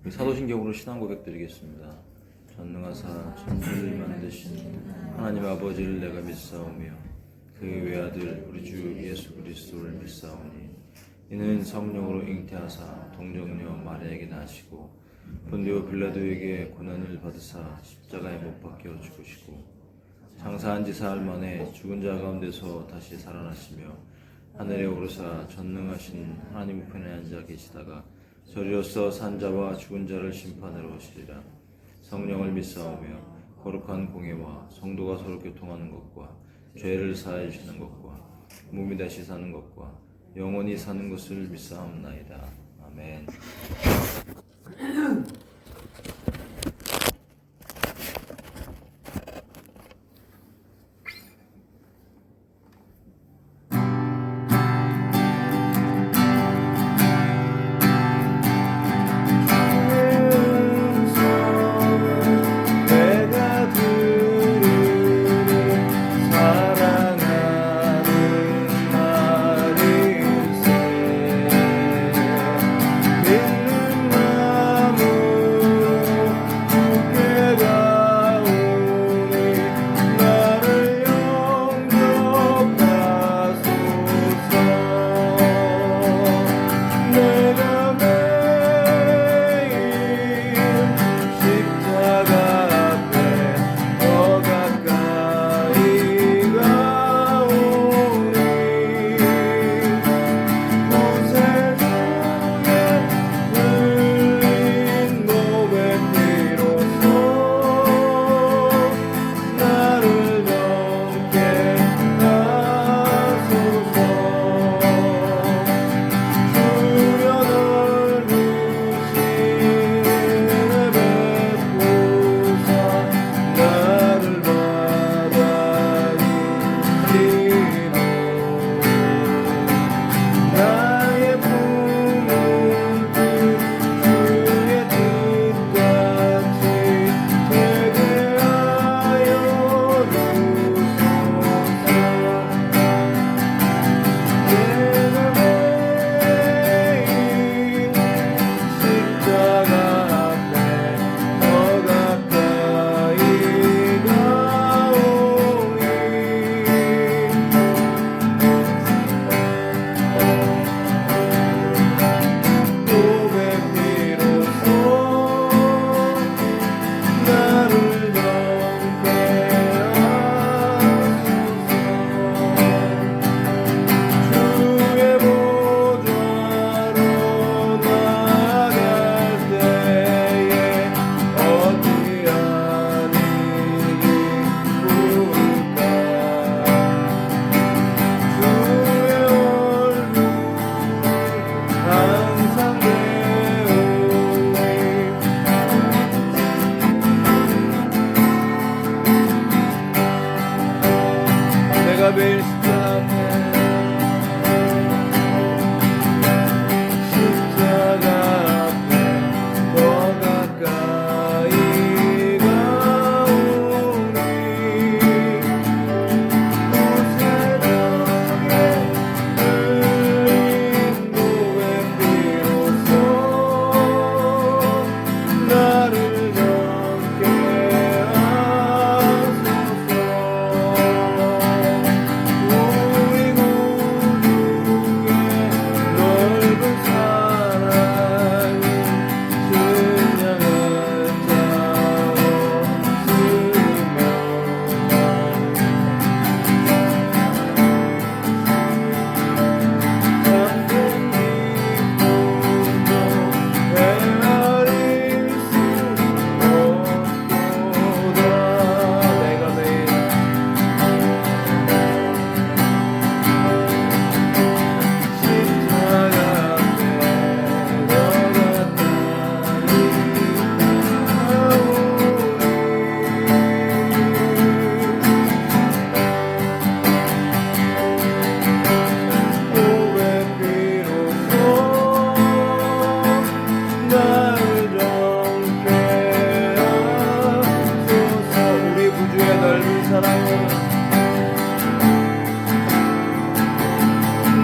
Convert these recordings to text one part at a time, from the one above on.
사도신경으로 신앙 고백드리겠습니다. 전능하사 천지를 만드신 하나님 아버지를 내가 믿사오며 그의 외아들 우리 주 예수 그리스도를 믿사오니 이는 성령으로 잉태하사 동정녀 마리아에게 나시고 본디오 빌라도에게 고난을 받으사 십자가에 못 박혀 죽으시고 장사한 지 사흘 만에 죽은 자 가운데서 다시 살아나시며 하늘에 오르사 전능하신 하나님 우편에 앉아 계시다가 저리로서 산 자와 죽은 자를 심판하러 오시리라. 성령을 믿사오며 거룩한 공예와 성도가 서로 교통하는 것과 죄를 사하여 주시는 것과 몸이 다시 사는 것과 영원히 사는 것을 믿사옵나이다. 아멘.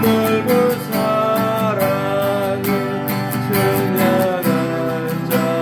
넓은 사랑을 증량한 자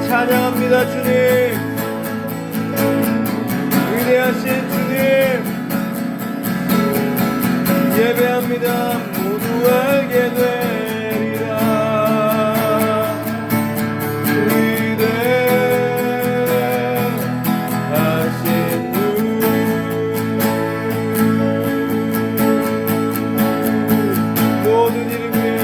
찬양합니다. 주님, 위대하신 주님 예배합니다. 모두 알게 되리라. 위대하신 주, 모든 이름 위에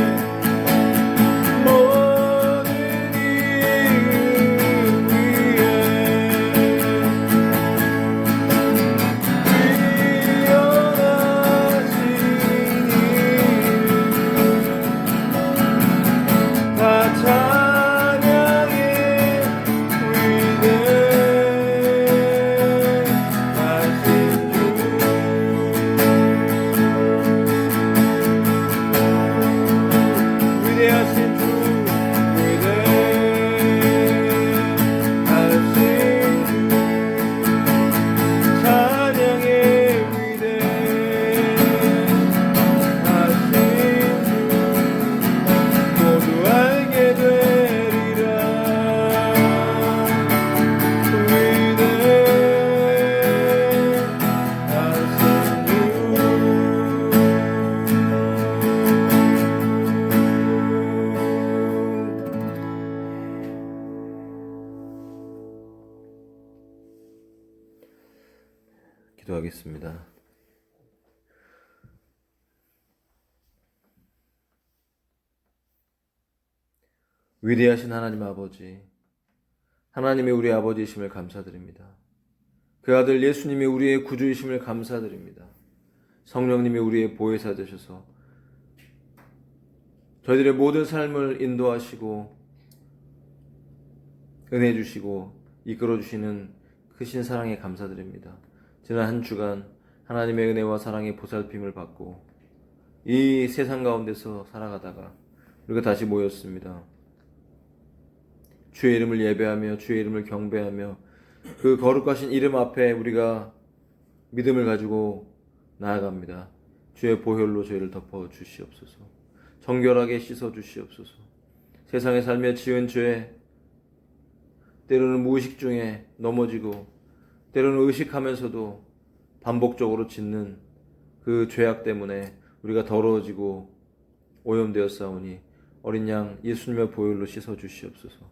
기도하겠습니다. 위대하신 하나님 아버지, 하나님이 우리 아버지이심을 감사드립니다. 그 아들 예수님이 우리의 구주이심을 감사드립니다. 성령님이 우리의 보혜사 되셔서 저희들의 모든 삶을 인도하시고 은혜 주시고 이끌어 주시는 크신 사랑에 감사드립니다. 지난 한 주간 하나님의 은혜와 사랑의 보살핌을 받고 이 세상 가운데서 살아가다가 우리가 다시 모였습니다. 주의 이름을 예배하며 주의 이름을 경배하며 그 거룩하신 이름 앞에 우리가 믿음을 가지고 나아갑니다. 주의 보혈로 저희를 덮어 주시옵소서. 정결하게 씻어 주시옵소서. 세상에 살며 지은 죄, 때로는 무의식 중에 넘어지고 때로는 의식하면서도 반복적으로 짓는 그 죄악 때문에 우리가 더러워지고 오염되었사오니 어린 양 예수님의 보혈로 씻어 주시옵소서.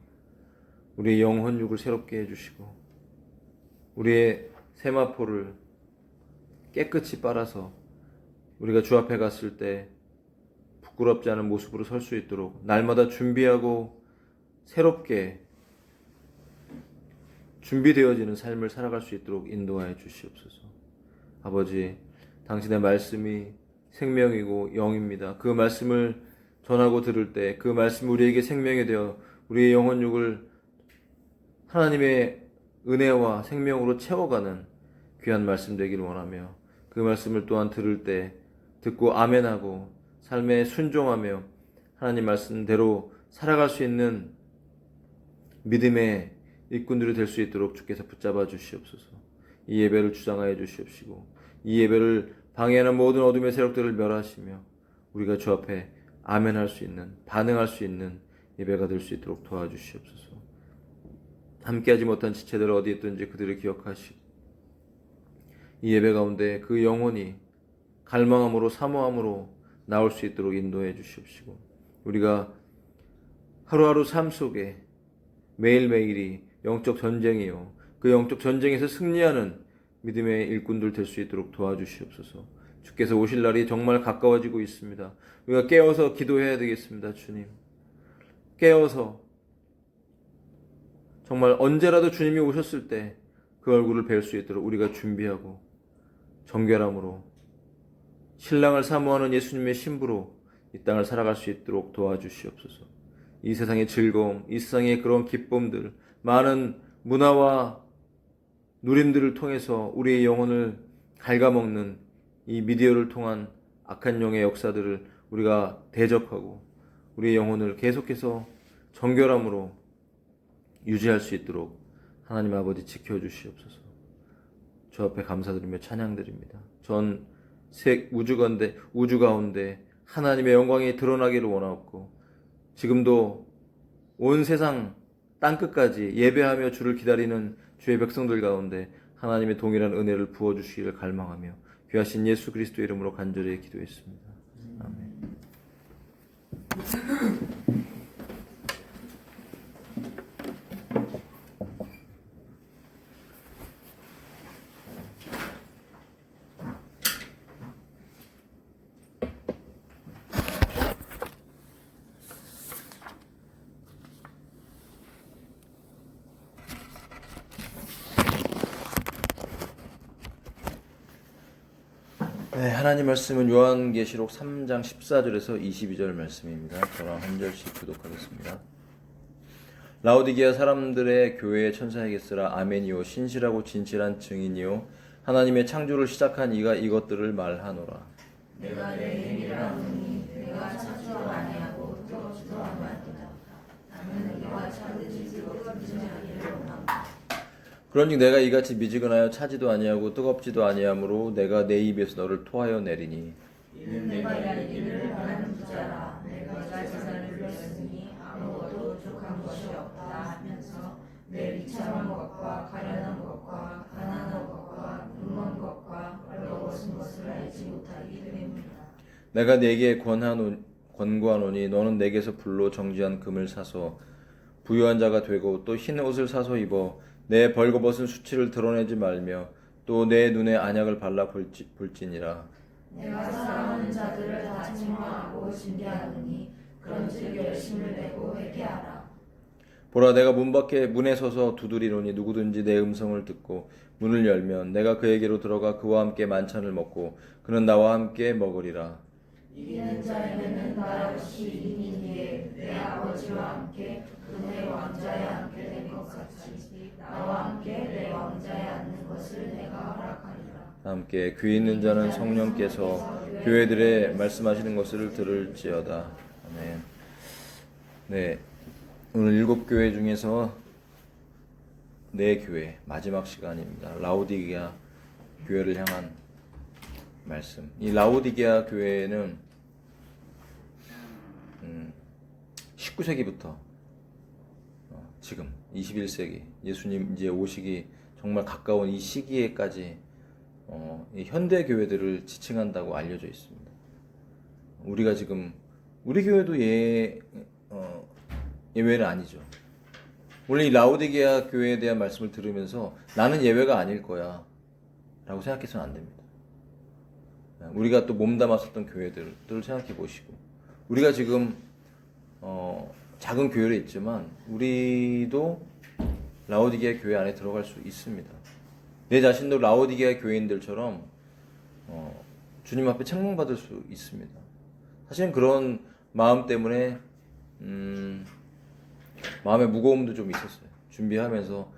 우리의 영혼육을 새롭게 해주시고 우리의 세마포를 깨끗이 빨아서 우리가 주 앞에 갔을 때 부끄럽지 않은 모습으로 설 수 있도록 날마다 준비하고 새롭게 준비되어지는 삶을 살아갈 수 있도록 인도하여 주시옵소서. 아버지, 당신의 말씀이 생명이고 영입니다. 그 말씀을 전하고 들을 때 그 말씀이 우리에게 생명이 되어 우리의 영혼육을 하나님의 은혜와 생명으로 채워가는 귀한 말씀 되기를 원하며 그 말씀을 또한 들을 때 듣고 아멘하고 삶에 순종하며 하나님 말씀대로 살아갈 수 있는 믿음의 일꾼들이 될 수 있도록 주께서 붙잡아 주시옵소서. 이 예배를 주장하여 주시옵시고 이 예배를 방해하는 모든 어둠의 세력들을 멸하시며 우리가 주 앞에 아멘할 수 있는, 반응할 수 있는 예배가 될 수 있도록 도와주시옵소서. 함께하지 못한 지체들 어디 있든지 그들을 기억하시고 이 예배 가운데 그 영혼이 갈망함으로 사모함으로 나올 수 있도록 인도해 주시옵시고 우리가 하루하루 삶 속에 매일매일이 영적 전쟁이요 그 영적 전쟁에서 승리하는 믿음의 일꾼들 될 수 있도록 도와주시옵소서. 주께서 오실 날이 정말 가까워지고 있습니다. 우리가 깨어서 기도해야 되겠습니다. 주님 깨어서 정말 언제라도 주님이 오셨을 때 그 얼굴을 뵐 수 있도록 우리가 준비하고 정결함으로 신랑을 사모하는 예수님의 신부로 이 땅을 살아갈 수 있도록 도와주시옵소서. 이 세상의 즐거움, 이 세상의 그런 기쁨들, 많은 문화와 누림들을 통해서 우리의 영혼을 갉아먹는 이 미디어를 통한 악한 영의 역사들을 우리가 대적하고 우리의 영혼을 계속해서 정결함으로 유지할 수 있도록 하나님 아버지 지켜주시옵소서. 주 앞에 감사드리며 찬양드립니다. 전 우주 가운데 하나님의 영광이 드러나기를 원하옵고 지금도 온 세상 땅끝까지 예배하며 주를 기다리는 주의 백성들 가운데 하나님의 동일한 은혜를 부어주시기를 갈망하며 귀하신 예수 그리스도의 이름으로 간절히 기도했습니다. 아멘. 네, 하나님 말씀은 요한계시록 3장 14절에서 22절 말씀입니다. 저랑 한 절씩 교독하겠습니다. 라오디게아 사람들의 교회의 천사에게 쓰라. 아멘이요 신실하고 진실한 증인이요 하나님의 창조를 시작한 이가 이것들을 말하노라. 내가 내 행위를 아노니 내가 찾지도 아니하고 뜨겁지도 아니하도다. 나는 이와 찾으지 뜨겁지 아니하기를 원하노라. 그런즉 내가 이같이 미지근하여 차지도 아니하고 뜨겁지도 아니하므로 내가 내 입에서 너를 토하여 내리니 이는 내가 이르기를 나는 부자라. 내가 재산을 불렸으니 아무것도 부족한 것이 없다 하면서 내 비참한 것과 가련한 것과 가난한 것과 굶은 것과 벌거벗은 것을 알지 못하기 때문이다. 내가 네게 권고하노니 너는 내게서 불로 정지한 금을 사서 부유한 자가 되고 또 흰 옷을 사서 입어 내 벌거벗은 수치를 드러내지 말며 또 내 눈에 안약을 발라 볼지니라. 내가 사랑하는 자들을 다 책망하고 징계하노니 그런즉 열심을 내고 회개하라. 보라 내가 문 밖에 문에 서서 두드리노니 누구든지 내 음성을 듣고 문을 열면 내가 그에게로 들어가 그와 함께 만찬을 먹고 그는 나와 함께 먹으리라. 이기는 자에게는 나라 없이 이긴 뒤에 내 아버지와 함께 그의 왕자에 앉게 될 것 같이 나와 함께 내 왕자에 앉는 것을 내가 허락하리라. 함께 귀 있는 자는 성령께서 교회들의 말씀하시는 것을 들을지어다. 아멘. 네, 오늘 7교회 중에서 4교회 마지막 시간입니다. 라오디게아 교회를 향한 말씀. 이 라오디게아 교회는 19세기부터 지금 21세기 예수님 이제 오시기 정말 가까운 이 시기에까지 이 현대 교회들을 지칭한다고 알려져 있습니다. 우리가 지금 우리 교회도 예외는 아니죠. 원래 이 라오디게아 교회에 대한 말씀을 들으면서 나는 예외가 아닐 거야 라고 생각해서는 안 됩니다. 우리가 또 몸담았었던 교회들을 생각해 보시고 우리가 지금 작은 교회로 있지만 우리도 라오디게아 교회 안에 들어갈 수 있습니다. 내 자신도 라오디게아 교인들처럼 주님 앞에 책망받을 수 있습니다. 사실은 그런 마음 때문에 마음의 무거움도 좀 있었어요. 준비하면서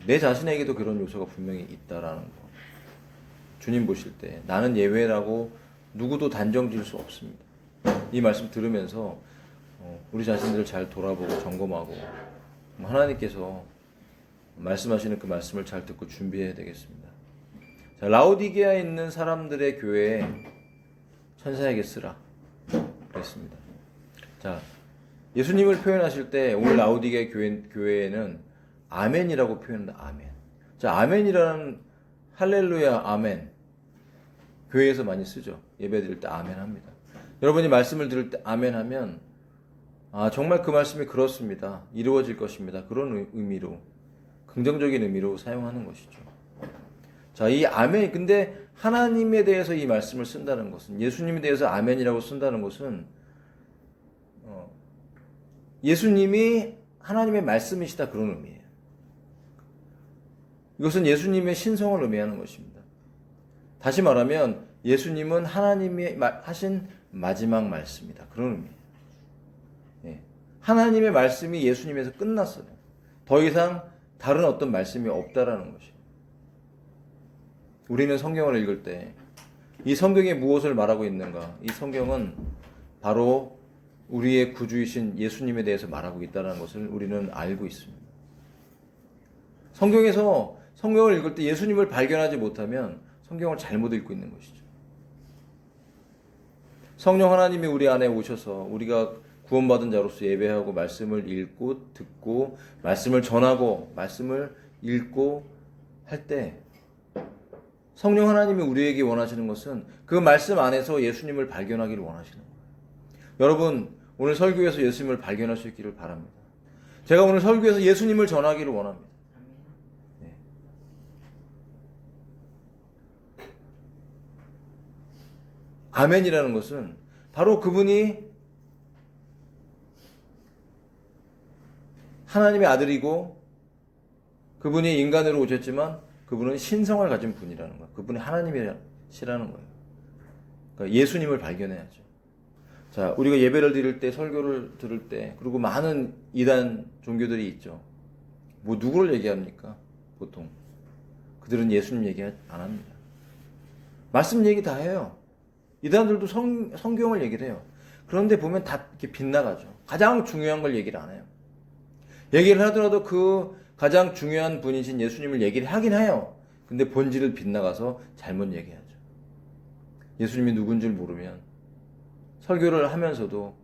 내 자신에게도 그런 요소가 분명히 있다라는 거. 주님 보실 때 나는 예외라고 누구도 단정 지을 수 없습니다. 이 말씀 들으면서 우리 자신들을 잘 돌아보고 점검하고 하나님께서 말씀하시는 그 말씀을 잘 듣고 준비해야 되겠습니다. 자, 라오디게아에 있는 사람들의 교회에 천사에게 쓰라 그랬습니다. 자, 예수님을 표현하실 때 오늘 라오디게아 교회에는 아멘이라고 표현한다. 아멘. 자, 아멘이라는 할렐루야 아멘 교회에서 많이 쓰죠. 예배 드릴 때 아멘 합니다. 여러분이 말씀을 들을 때 아멘 하면 정말 그 말씀이 그렇습니다. 이루어질 것입니다. 그런 의미로 긍정적인 의미로 사용하는 것이죠. 자, 이 아멘, 근데 하나님에 대해서 이 말씀을 쓴다는 것은, 예수님에 대해서 아멘이라고 쓴다는 것은 예수님이 하나님의 말씀이시다 그런 의미예요. 이것은 예수님의 신성을 의미하는 것입니다. 다시 말하면 예수님은 하나님이 하신 마지막 말씀이다 그런 의미예요. 예. 하나님의 말씀이 예수님에서 끝났어요. 더 이상 다른 어떤 말씀이 없다라는 것이에요. 우리는 성경을 읽을 때 이 성경이 무엇을 말하고 있는가? 이 성경은 바로 우리의 구주이신 예수님에 대해서 말하고 있다는 것을 우리는 알고 있습니다. 성경에서 성경을 읽을 때 예수님을 발견하지 못하면 성경을 잘못 읽고 있는 것이죠. 성령 하나님이 우리 안에 오셔서 우리가 구원받은 자로서 예배하고 말씀을 읽고 듣고 말씀을 전하고 말씀을 읽고 할 때 성령 하나님이 우리에게 원하시는 것은 그 말씀 안에서 예수님을 발견하기를 원하시는 거예요. 여러분 오늘 설교에서 예수님을 발견할 수 있기를 바랍니다. 제가 오늘 설교에서 예수님을 전하기를 원합니다. 네. 아멘이라는 것은 바로 그분이 하나님의 아들이고 그분이 인간으로 오셨지만 그분은 신성을 가진 분이라는 거예요. 그분이 하나님이시라는 거예요. 그러니까 예수님을 발견해야죠. 자, 우리가 예배를 드릴 때, 설교를 들을 때, 그리고 많은 이단 종교들이 있죠. 뭐 누구를 얘기합니까? 보통 그들은 예수님 얘기 안 합니다. 말씀 얘기 다 해요. 이단들도 성경을 얘기를 해요. 그런데 보면 다 이렇게 빗나가죠. 가장 중요한 걸 얘기를 안 해요. 얘기를 하더라도 그 가장 중요한 분이신 예수님을 얘기를 하긴 해요. 근데 본질을 빗나가서 잘못 얘기하죠. 예수님이 누군지 모르면 설교를 하면서도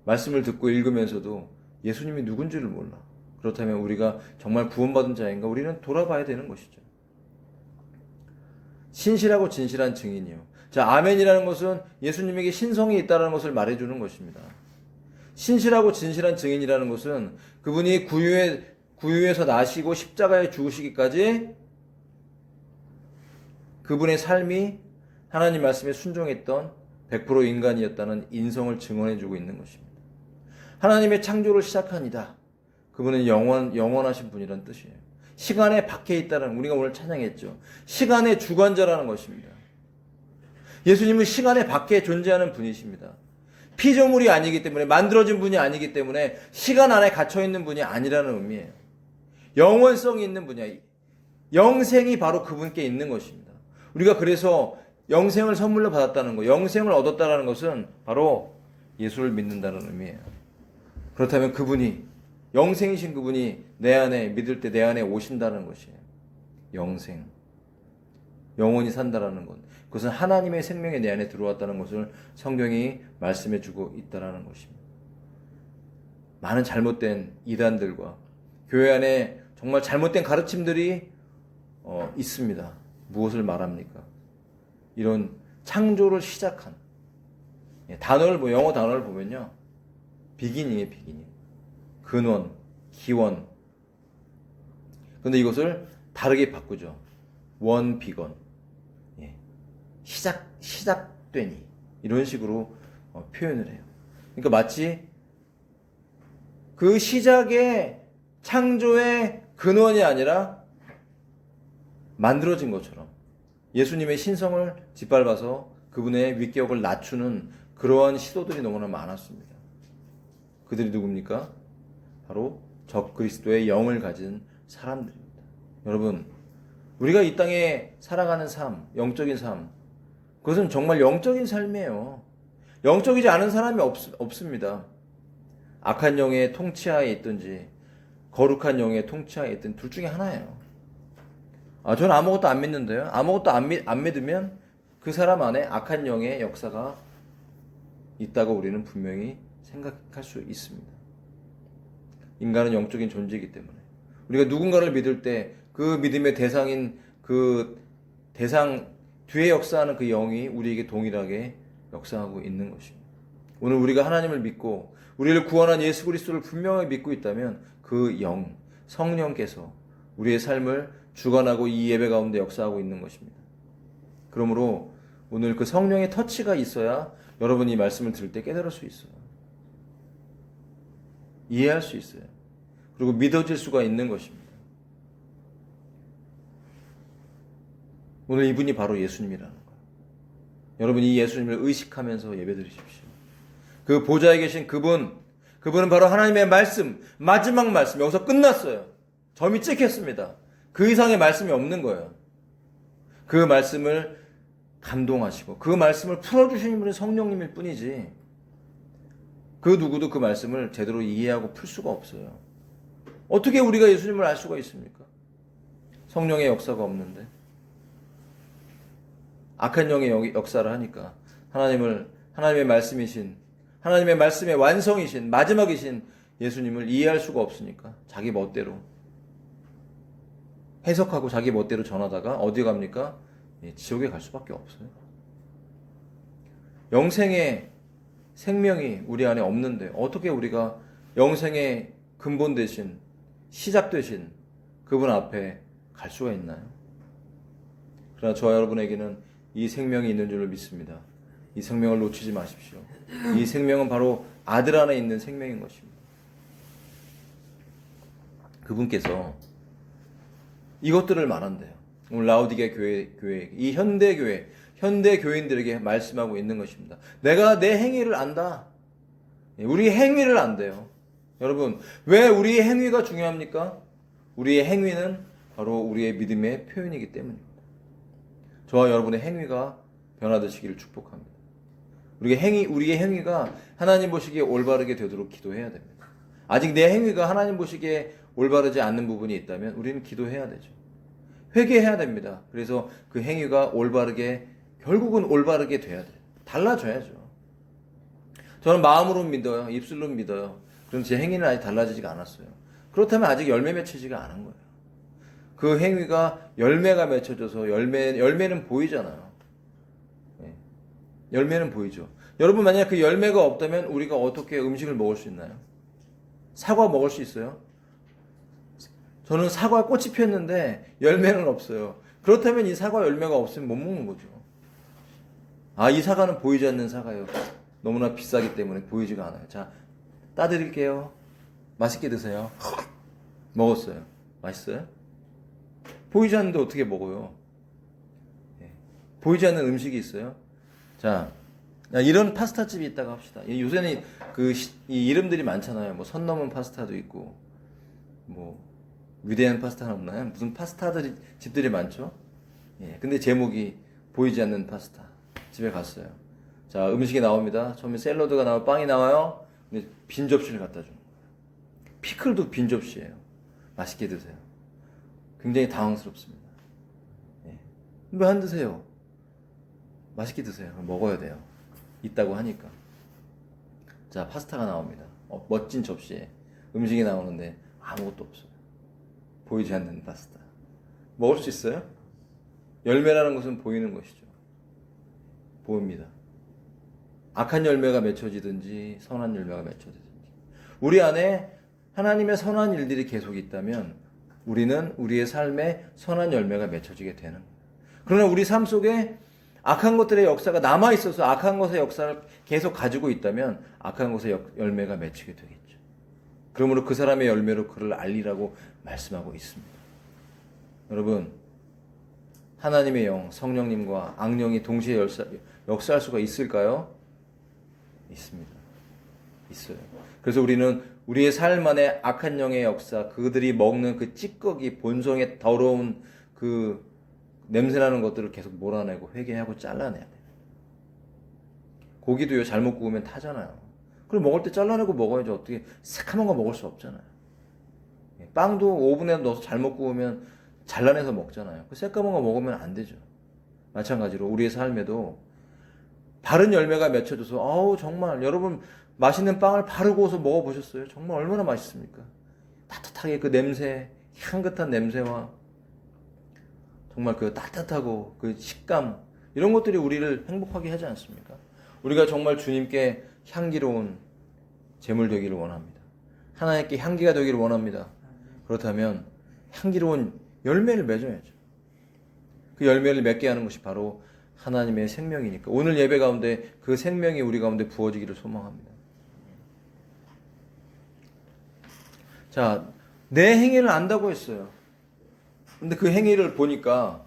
말씀을 듣고 읽으면서도 예수님이 누군지를 몰라. 그렇다면 우리가 정말 구원받은 자인가? 우리는 돌아봐야 되는 것이죠. 신실하고 진실한 증인이요. 자, 아멘이라는 것은 예수님에게 신성이 있다는 것을 말해주는 것입니다. 신실하고 진실한 증인이라는 것은 그분이 구유에서 나시고 십자가에 죽으시기까지 그분의 삶이 하나님 말씀에 순종했던 100% 인간이었다는 인성을 증언해주고 있는 것입니다. 하나님의 창조를 시작한 이다. 그분은 영원하신 분이라는 뜻이에요. 시간에 밖에 있다는, 우리가 오늘 찬양했죠. 시간의 주관자라는 것입니다. 예수님은 시간에 밖에 존재하는 분이십니다. 피조물이 아니기 때문에, 만들어진 분이 아니기 때문에 시간 안에 갇혀있는 분이 아니라는 의미예요. 영원성이 있는 분이야. 영생이 바로 그분께 있는 것입니다. 우리가 그래서 영생을 선물로 받았다는 거, 영생을 얻었다는 것은 바로 예수를 믿는다는 의미예요. 그렇다면 그분이, 영생이신 그분이 내 안에, 믿을 때 내 안에 오신다는 것이에요. 영생. 영원히 산다라는 것. 그것은 하나님의 생명이 내 안에 들어왔다는 것을 성경이 말씀해주고 있다는 것입니다. 많은 잘못된 이단들과 교회 안에 정말 잘못된 가르침들이 있습니다. 무엇을 말합니까? 이런 창조를 시작한 단어를, 영어 단어를 보면요, 비기닝이에요. 비기닝. 근원, 기원. 그런데 이것을 다르게 바꾸죠. 원, 비건. 시작되니. 이런 식으로 표현을 해요. 그러니까 마치 그 시작의 창조의 근원이 아니라 만들어진 것처럼 예수님의 신성을 짓밟아서 그분의 위격을 낮추는 그러한 시도들이 너무나 많았습니다. 그들이 누굽니까? 바로 적그리스도의 영을 가진 사람들입니다. 여러분, 우리가 이 땅에 살아가는 삶, 영적인 삶, 그것은 정말 영적인 삶이에요. 영적이지 않은 사람이 없습니다. 악한 영의 통치하에 있든지 거룩한 영의 통치하에 있든 둘 중에 하나예요. 저는 아무것도 안 믿는데요. 아무것도 안 믿으면 그 사람 안에 악한 영의 역사가 있다고 우리는 분명히 생각할 수 있습니다. 인간은 영적인 존재이기 때문에 우리가 누군가를 믿을 때 그 믿음의 대상인 그 대상 뒤에 역사하는 그 영이 우리에게 동일하게 역사하고 있는 것입니다. 오늘 우리가 하나님을 믿고 우리를 구원한 예수 그리스도를 분명히 믿고 있다면 그 영, 성령께서 우리의 삶을 주관하고 이 예배 가운데 역사하고 있는 것입니다. 그러므로 오늘 그 성령의 터치가 있어야 여러분이 이 말씀을 들을 때 깨달을 수 있어요. 이해할 수 있어요. 그리고 믿어질 수가 있는 것입니다. 오늘 이분이 바로 예수님이라는 거예요. 여러분이 이 예수님을 의식하면서 예배드리십시오. 그 보좌에 계신 그분은 바로 하나님의 말씀, 마지막 말씀. 여기서 끝났어요. 점이 찍혔습니다. 그 이상의 말씀이 없는 거예요. 그 말씀을 감동하시고 그 말씀을 풀어주시는 분이 성령님일 뿐이지 그 누구도 그 말씀을 제대로 이해하고 풀 수가 없어요. 어떻게 우리가 예수님을 알 수가 있습니까? 성령의 역사가 없는데. 악한 영의 역사를 하니까 하나님의 말씀이신, 하나님의 말씀의 완성이신, 마지막이신 예수님을 이해할 수가 없으니까 자기 멋대로 해석하고 자기 멋대로 전하다가 어디 갑니까? 지옥에 갈 수밖에 없어요. 영생의 생명이 우리 안에 없는데 어떻게 우리가 영생의 근본 되신, 시작 되신 그분 앞에 갈 수가 있나요? 그러나 저와 여러분에게는 이 생명이 있는 줄을 믿습니다. 이 생명을 놓치지 마십시오. 이 생명은 바로 아들 안에 있는 생명인 것입니다. 그분께서 이것들을 말한대요. 오늘 라오디게 교회, 이 현대 교인들에게 말씀하고 있는 것입니다. 내가 내 행위를 안다. 우리 행위를 안대요. 여러분, 왜 우리의 행위가 중요합니까? 우리의 행위는 바로 우리의 믿음의 표현이기 때문입니다. 저와 여러분의 행위가 변화되시기를 축복합니다. 우리의 행위가 하나님 보시기에 올바르게 되도록 기도해야 됩니다. 아직 내 행위가 하나님 보시기에 올바르지 않는 부분이 있다면 우리는 기도해야 되죠. 회개해야 됩니다. 그래서 그 행위가 결국은 올바르게 돼야 돼요. 달라져야죠. 저는 마음으로 믿어요. 입술로 믿어요. 그럼 제 행위는 아직 달라지지가 않았어요. 그렇다면 아직 열매 맺히지가 않은 거예요. 그 행위가 열매가 맺혀져서 열매는 보이잖아요. 네. 열매는 보이죠. 여러분 만약 그 열매가 없다면 우리가 어떻게 음식을 먹을 수 있나요? 사과 먹을 수 있어요? 저는 사과 꽃이 피었는데 열매는 없어요. 그렇다면 이 사과 열매가 없으면 못 먹는 거죠. 이 사과는 보이지 않는 사과예요. 너무나 비싸기 때문에 보이지가 않아요. 자, 따드릴게요. 맛있게 드세요. 먹었어요. 맛있어요? 보이지 않는데 어떻게 먹어요? 보이지 않는 음식이 있어요? 자, 이런 파스타집이 있다고 합시다. 요새는 이 이름들이 많잖아요. 뭐 선 넘은 파스타도 있고, 뭐 위대한 파스타는 없나요? 무슨 집들이 많죠? 근데 제목이 보이지 않는 파스타. 집에 갔어요. 자, 음식이 나옵니다. 처음에 샐러드가 나와요. 빵이 나와요. 근데 빈 접시를 갖다 주는 거예요. 피클도 빈 접시예요. 맛있게 드세요. 굉장히 당황스럽습니다. 왜 안 드세요? 맛있게 드세요. 먹어야 돼요. 있다고 하니까. 자, 파스타가 나옵니다. 멋진 접시에 음식이 나오는데 아무것도 없어요. 보이지 않는 파스타. 먹을 수 있어요? 열매라는 것은 보이는 것이죠. 보입니다. 악한 열매가 맺혀지든지 선한 열매가 맺혀지든지 우리 안에 하나님의 선한 일들이 계속 있다면 우리는 우리의 삶에 선한 열매가 맺혀지게 되는 거예요. 그러나 우리 삶 속에 악한 것들의 역사가 남아있어서 악한 것의 역사를 계속 가지고 있다면 악한 것의 열매가 맺히게 되겠죠. 그러므로 그 사람의 열매로 그를 알리라고 말씀하고 있습니다. 여러분, 하나님의 영, 성령님과 악령이 동시에 역사할 수가 있을까요? 있습니다. 있어요. 그래서 우리는 우리의 삶 안에 악한 영의 역사, 그들이 먹는 그 찌꺼기, 본성의 더러운 그 냄새나는 것들을 계속 몰아내고 회개하고 잘라내야 돼요. 고기도요, 잘못 구우면 타잖아요. 그럼 먹을 때 잘라내고 먹어야죠. 어떻게 새카만 거 먹을 수 없잖아요. 빵도 오븐에 넣어서 잘못 구우면 잘라내서 먹잖아요. 그 새까만 거 먹으면 안 되죠. 마찬가지로 우리의 삶에도 바른 열매가 맺혀져서 아우 정말 여러분 맛있는 빵을 바르고서 먹어보셨어요? 정말 얼마나 맛있습니까? 따뜻하게 그 냄새, 향긋한 냄새와 정말 그 따뜻하고 그 식감 이런 것들이 우리를 행복하게 하지 않습니까? 우리가 정말 주님께 향기로운 제물 되기를 원합니다. 하나님께 향기가 되기를 원합니다. 그렇다면 향기로운 열매를 맺어야죠. 그 열매를 맺게 하는 것이 바로 하나님의 생명이니까 오늘 예배 가운데 그 생명이 우리 가운데 부어지기를 소망합니다. 자, 내 행위를 안다고 했어요. 근데 그 행위를 보니까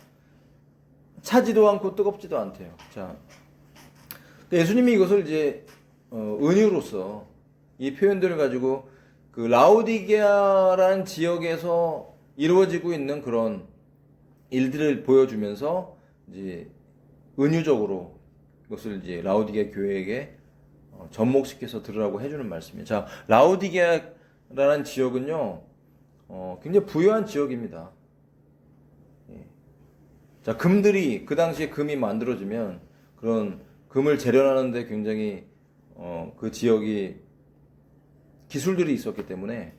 차지도 않고 뜨겁지도 않대요. 자, 예수님이 이것을 이제 은유로서 이 표현들을 가지고 그 라오디게아라는 지역에서 이루어지고 있는 그런 일들을 보여주면서 이제 은유적으로 이것을 이제 라오디게아 교회에게 접목시켜서 들으라고 해주는 말씀이에요. 자, 라오디게아라는 지역은요, 굉장히 부유한 지역입니다. 예. 자, 금들이 그 당시에 금이 만들어지면 그런 금을 재련하는데 굉장히 그 지역이 기술들이 있었기 때문에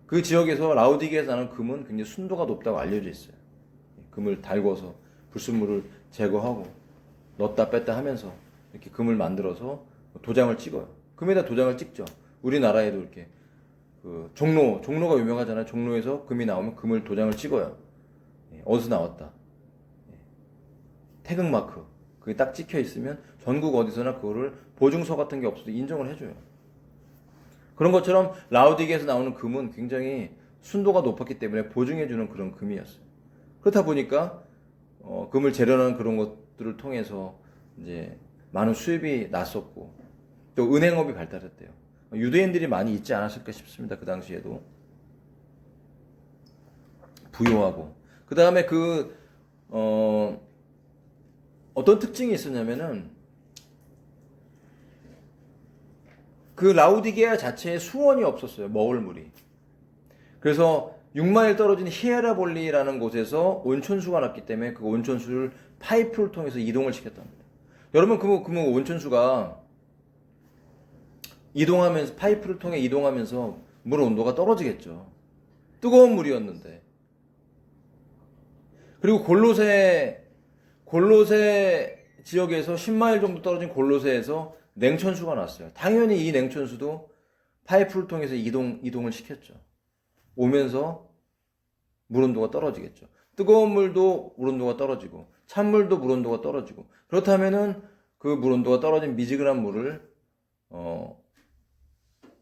그 지역에서 라오디게에서 나는 금은 굉장히 순도가 높다고 알려져 있어요. 금을 달궈서 불순물을 제거하고 넣었다 뺐다 하면서 이렇게 금을 만들어서 도장을 찍어요. 금에다 도장을 찍죠. 우리나라에도 이렇게 그 종로가 유명하잖아요. 종로에서 금이 나오면 금을 도장을 찍어요. 어디서 나왔다. 태극마크. 그게 딱 찍혀 있으면 전국 어디서나 그거를 보증서 같은 게 없어도 인정을 해줘요. 그런 것처럼 라오디게에서 나오는 금은 굉장히 순도가 높았기 때문에 보증해주는 그런 금이었어요. 그렇다 보니까 금을 재련하는 그런 것들을 통해서 이제 많은 수입이 났었고 또 은행업이 발달했대요. 유대인들이 많이 있지 않았을까 싶습니다. 그 당시에도 부유하고 그 다음에 어떤 특징이 있었냐면은 그 라오디게아 자체에 수원이 없었어요. 먹을 물이. 그래서 6마일 떨어진 히에라볼리라는 곳에서 온천수가 났기 때문에 그 온천수를 파이프를 통해서 이동을 시켰답니다. 여러분 그러면 온천수가 이동하면서 파이프를 통해 이동하면서 물 온도가 떨어지겠죠. 뜨거운 물이었는데. 그리고 골로새 지역에서 10마일 정도 떨어진 골로새에서 냉천수가 났어요. 당연히 이 냉천수도 파이프를 통해서 이동을 시켰죠. 오면서 물 온도가 떨어지겠죠. 뜨거운 물도 물 온도가 떨어지고 찬물도 물 온도가 떨어지고 그렇다면은 그 물 온도가 떨어진 미지근한 물을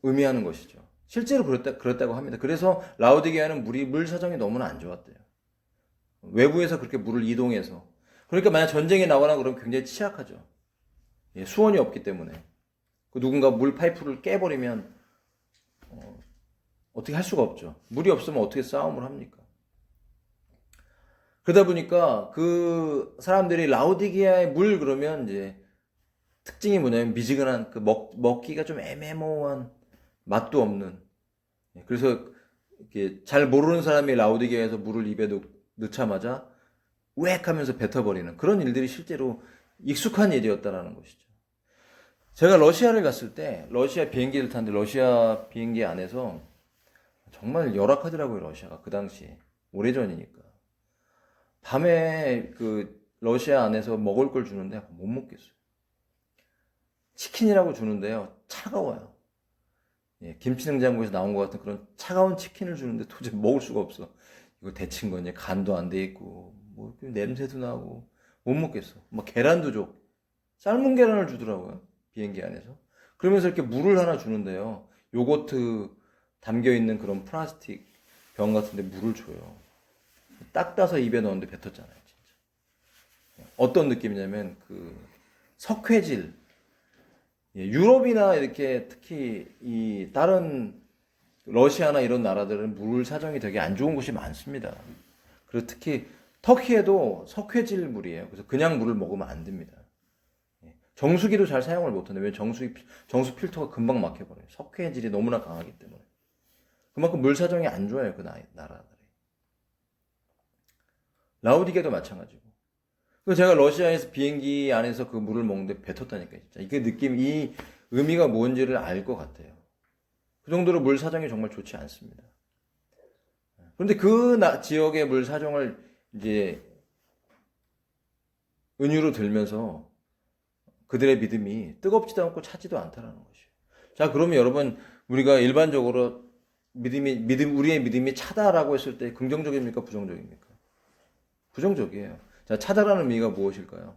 의미하는 것이죠. 실제로 그랬다고 합니다. 그래서 라오디게아는 물 사정이 너무나 안 좋았대요. 외부에서 그렇게 물을 이동해서 그러니까 만약 전쟁에 나거나 그러면 굉장히 취약하죠. 예, 수원이 없기 때문에 누군가 물 파이프를 깨버리면 어떻게 할 수가 없죠. 물이 없으면 어떻게 싸움을 합니까? 그러다 보니까 그 사람들이 라오디게아의 물 그러면 이제 특징이 뭐냐면 미지근한 그 먹기가 좀 애매모호한 맛도 없는. 그래서 이렇게 잘 모르는 사람이 라오디게아에서 물을 입에 넣자마자 우액 하면서 뱉어버리는 그런 일들이 실제로 익숙한 일이었다라는 것이죠. 제가 러시아를 갔을 때 러시아 비행기를 탔는데 러시아 비행기 안에서 정말 열악하더라고요. 러시아가 그 당시에 오래전이니까 밤에 그 러시아 안에서 먹을 걸 주는데 못 먹겠어요. 치킨이라고 주는데요 차가워요. 예, 김치냉장고에서 나온 것 같은 그런 차가운 치킨을 주는데 도저히 먹을 수가 없어. 이거 데친 거냐? 간도 안 돼 있고 뭐 냄새도 나고 못 먹겠어. 막 계란도 줘. 삶은 계란을 주더라고요. 비행기 안에서. 그러면서 이렇게 물을 하나 주는데요. 요거트 담겨 있는 그런 플라스틱 병 같은데 물을 줘요. 딱 따서 입에 넣었는데 뱉었잖아요, 진짜. 어떤 느낌이냐면 그 석회질. 예, 유럽이나 이렇게 특히 이 다른 러시아나 이런 나라들은 물 사정이 되게 안 좋은 곳이 많습니다. 그리고 특히 터키에도 석회질 물이에요. 그래서 그냥 물을 먹으면 안 됩니다. 정수기도 잘 사용을 못하는데 왜 정수 필터가 금방 막혀버려요. 석회질이 너무나 강하기 때문에. 그만큼 물 사정이 안 좋아요. 그 나라들이. 라오디게도 마찬가지고. 그 제가 러시아에서 비행기 안에서 그 물을 먹는데 뱉었다니까요. 진짜 이게 느낌, 이 의미가 뭔지를 알 것 같아요. 그 정도로 물 사정이 정말 좋지 않습니다. 그런데 그 지역의 물 사정을 이제 은유로 들면서 그들의 믿음이 뜨겁지도 않고 차지도 않다라는 것이에요. 자, 그러면 여러분, 우리가 일반적으로 우리의 믿음이 차다라고 했을 때 긍정적입니까? 부정적입니까? 부정적이에요. 자, 차다라는 의미가 무엇일까요?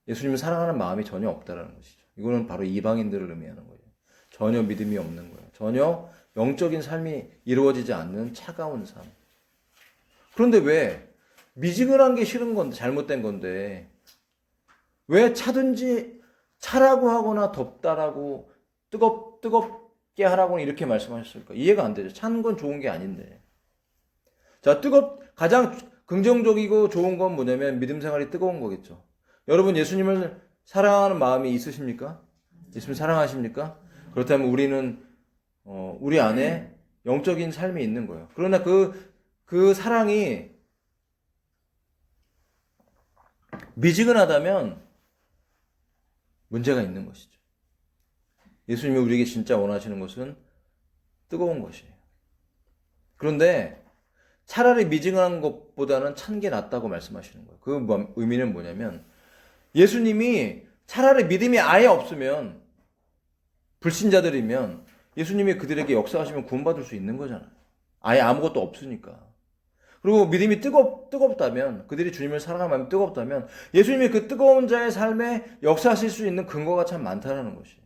예수님을 사랑하는 마음이 전혀 없다라는 것이죠. 이거는 바로 이방인들을 의미하는 거예요. 전혀 믿음이 없는 거예요. 전혀 영적인 삶이 이루어지지 않는 차가운 삶. 그런데 왜 미지근한 게 싫은 건데, 잘못된 건데, 왜 차든지 차라고 하거나 덥다라고 뜨겁게 하라고 이렇게 말씀하셨을까? 이해가 안 되죠. 차는 건 좋은 게 아닌데. 자, 가장 긍정적이고 좋은 건 뭐냐면 믿음 생활이 뜨거운 거겠죠. 여러분, 예수님을 사랑하는 마음이 있으십니까? 예수님 사랑하십니까? 그렇다면 우리는, 우리 안에 영적인 삶이 있는 거예요. 그러나 그 사랑이 미지근하다면 문제가 있는 것이죠. 예수님이 우리에게 진짜 원하시는 것은 뜨거운 것이에요. 그런데 차라리 미지근한 것보다는 찬 게 낫다고 말씀하시는 거예요. 그 의미는 뭐냐면 예수님이 차라리 믿음이 아예 없으면 불신자들이면 예수님이 그들에게 역사하시면 구원받을 수 있는 거잖아요. 아예 아무것도 없으니까. 그리고 믿음이 뜨겁다면, 그들이 주님을 사랑하는 마음이 뜨겁다면 예수님이 그 뜨거운 자의 삶에 역사하실 수 있는 근거가 참 많다는 것이에요.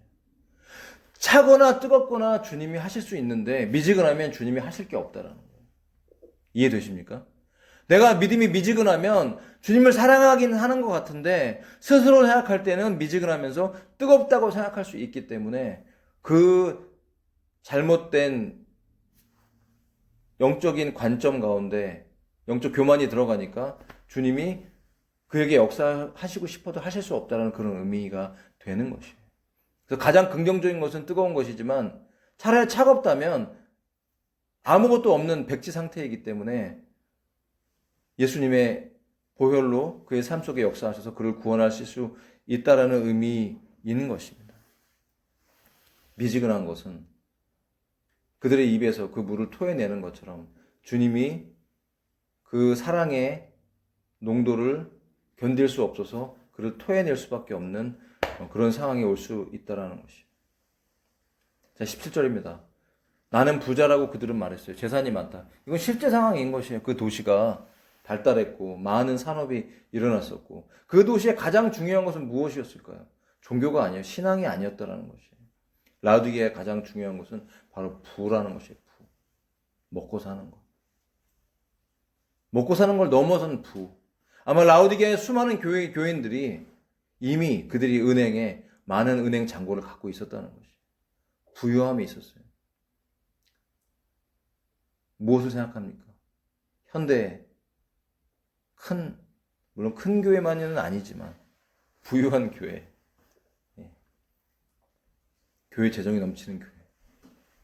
차거나 뜨겁거나 주님이 하실 수 있는데 미지근하면 주님이 하실 게 없다는 거예요. 이해되십니까? 내가 믿음이 미지근하면 주님을 사랑하긴 하는 것 같은데 스스로 생각할 때는 미지근하면서 뜨겁다고 생각할 수 있기 때문에 그 잘못된 영적인 관점 가운데 영적 교만이 들어가니까 주님이 그에게 역사하시고 싶어도 하실 수 없다는 그런 의미가 되는 것이에요. 그래서 가장 긍정적인 것은 뜨거운 것이지만 차라리 차갑다면 아무것도 없는 백지 상태이기 때문에 예수님의 보혈로 그의 삶 속에 역사하셔서 그를 구원하실 수 있다라는 의미인 것입니다. 미지근한 것은 그들의 입에서 그 물을 토해내는 것처럼 주님이 그 사랑의 농도를 견딜 수 없어서 그를 토해낼 수밖에 없는 그런 상황이 올 수 있다는 것이에요. 자, 17절입니다. 나는 부자라고 그들은 말했어요. 재산이 많다. 이건 실제 상황인 것이에요. 그 도시가 발달했고 많은 산업이 일어났었고 그 도시의 가장 중요한 것은 무엇이었을까요? 종교가 아니에요. 신앙이 아니었다라는 것이에요. 라오디게의 가장 중요한 것은 바로 부라는 것이에요. 부. 먹고 사는 것. 먹고 사는 걸 넘어선 부. 아마 라오디게의 수많은 교인들이 이미 그들이 은행에 많은 은행 잔고를 갖고 있었다는 것이에요. 부유함이 있었어요. 무엇을 생각합니까? 현대에 물론 큰 교회만은 아니지만 부유한 교회. 교회 재정이 넘치는 교회.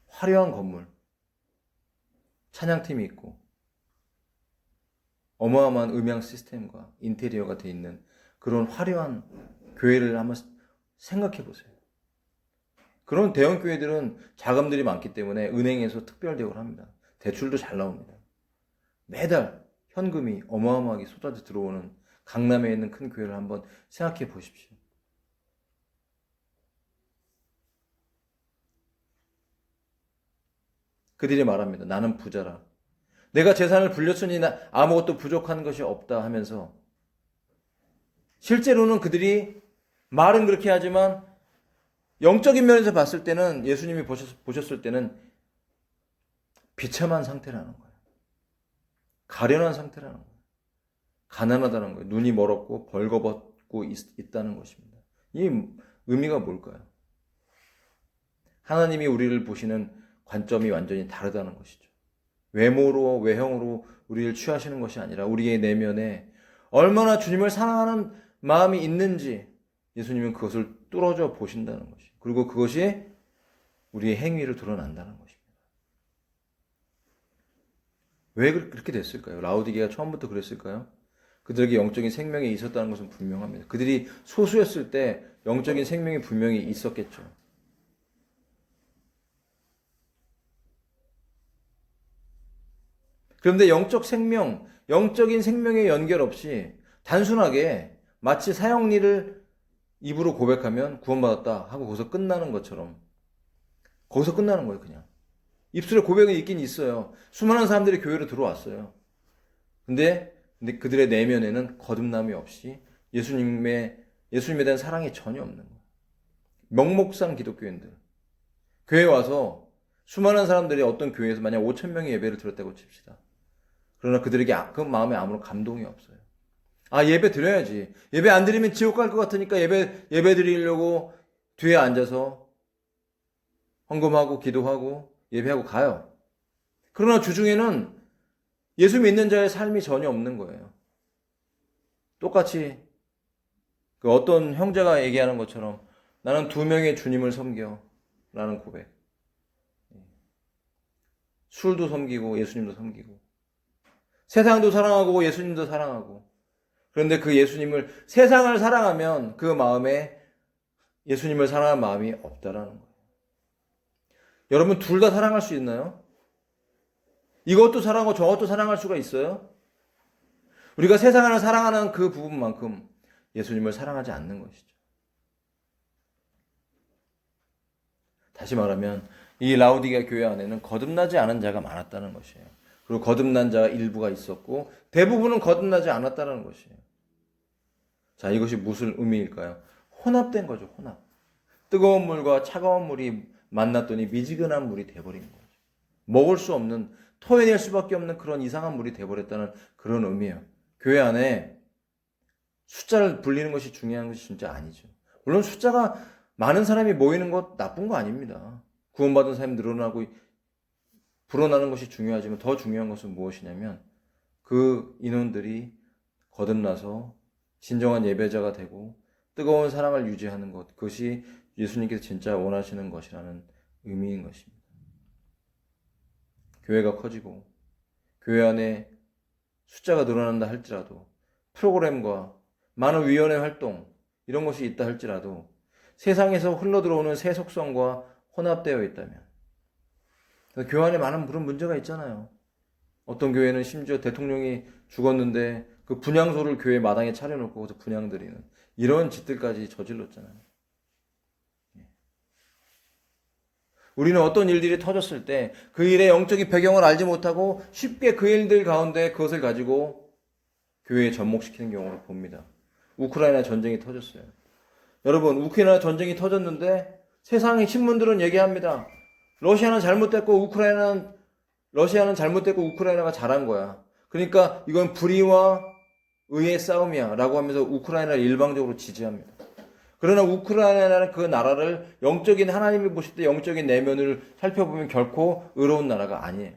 화려한 건물. 찬양팀이 있고 어마어마한 음향 시스템과 인테리어가 되어 있는 그런 화려한 교회를 한번 생각해 보세요. 그런 대형 교회들은 자금들이 많기 때문에 은행에서 특별 대우를 합니다. 대출도 잘 나옵니다. 매달 현금이 어마어마하게 쏟아져 들어오는 강남에 있는 큰 교회를 한번 생각해 보십시오. 그들이 말합니다. 나는 부자라. 내가 재산을 불렸으니 아무것도 부족한 것이 없다 하면서 실제로는 그들이 말은 그렇게 하지만 영적인 면에서 봤을 때는 예수님이 보셨을 때는 비참한 상태라는 거예요. 가련한 상태라는 거예요. 가난하다는 거예요. 눈이 멀었고 벌거벗고 있다는 것입니다. 이 의미가 뭘까요? 하나님이 우리를 보시는 관점이 완전히 다르다는 것이죠. 외모로, 외형으로 우리를 취하시는 것이 아니라 우리의 내면에 얼마나 주님을 사랑하는 마음이 있는지 예수님은 그것을 뚫어져 보신다는 것이죠. 그리고 왜 그렇게 됐을까요? 라오디게가 처음부터 그랬을까요? 그들에게 영적인 생명이 있었다는 것은 분명합니다. 그들이 소수였을 때 영적인 생명이 분명히 있었겠죠. 그런데 영적인 생명의 연결 없이 단순하게 마치 사형리를 입으로 고백하면 구원받았다 하고 거기서 끝나는 것처럼 거기서 끝나는 거예요, 그냥. 입술에 고백은 있긴 있어요. 수많은 사람들이 교회로 들어왔어요. 근데 그들의 내면에는 거듭남이 없이 예수님에 대한 사랑이 전혀 없는 거예요. 명목상 기독교인들. 교회에 와서 수많은 사람들이 어떤 교회에서 만약 5천 명이 예배를 드렸다고 칩시다. 그러나 그들에게 그 마음에 아무런 감동이 없어요. 예배 드려야지. 예배 안 드리면 지옥 갈 것 같으니까 예배 드리려고 뒤에 앉아서 헌금하고 기도하고 예배하고 가요. 그러나 주중에는 예수 믿는 자의 삶이 전혀 없는 거예요. 똑같이 그 어떤 형제가 얘기하는 것처럼 나는 2명의 주님을 섬겨 라는 고백. 술도 섬기고 예수님도 섬기고 세상도 사랑하고 예수님도 사랑하고 그런데 그 예수님을 세상을 사랑하면 그 마음에 예수님을 사랑하는 마음이 없다라는 거예요. 여러분 둘 다 사랑할 수 있나요? 이것도 사랑하고 저것도 사랑할 수가 있어요? 우리가 세상을 사랑하는 그 부분만큼 예수님을 사랑하지 않는 것이죠. 다시 말하면 이 라오디게아 교회 안에는 거듭나지 않은 자가 많았다는 것이에요. 그리고 거듭난 자가 일부가 있었고 대부분은 거듭나지 않았다는 것이에요. 자, 이것이 무슨 의미일까요? 혼합된 거죠, 혼합. 뜨거운 물과 차가운 물이 만났더니 미지근한 물이 돼버린 거죠. 먹을 수 없는, 토해낼 수밖에 없는 그런 이상한 물이 돼버렸다는 그런 의미예요. 교회 안에 숫자를 불리는 것이 중요한 것이 진짜 아니죠. 물론 숫자가 많은 사람이 모이는 것 나쁜 거 아닙니다. 구원받은 사람이 늘어나고 불어나는 것이 중요하지만 더 중요한 것은 무엇이냐면 그 인원들이 거듭나서 진정한 예배자가 되고 뜨거운 사랑을 유지하는 것, 그것이 예수님께서 진짜 원하시는 것이라는 의미인 것입니다. 교회가 커지고 교회 안에 숫자가 늘어난다 할지라도 프로그램과 많은 위원회 활동 이런 것이 있다 할지라도 세상에서 흘러들어오는 세속성과 혼합되어 있다면 교회 안에 많은 그런 문제가 있잖아요. 어떤 교회는 심지어 대통령이 죽었는데 그 분향소를 교회 마당에 차려놓고 거기서 분향드리는 이런 짓들까지 저질렀잖아요. 우리는 어떤 일들이 터졌을 때 그 일의 영적인 배경을 알지 못하고 쉽게 그 일들 가운데 그것을 가지고 교회에 접목시키는 경우를 봅니다. 우크라이나 전쟁이 터졌어요. 여러분, 우크라이나 전쟁이 터졌는데 세상의 신문들은 얘기합니다. 러시아는 잘못됐고 러시아는 잘못됐고 우크라이나가 잘한 거야. 그러니까 이건 불의와 의의 싸움이야 라고 하면서 우크라이나를 일방적으로 지지합니다. 그러나 우크라이나는 그 나라를 영적인 하나님이 보실 때 영적인 내면을 살펴보면 결코 의로운 나라가 아니에요.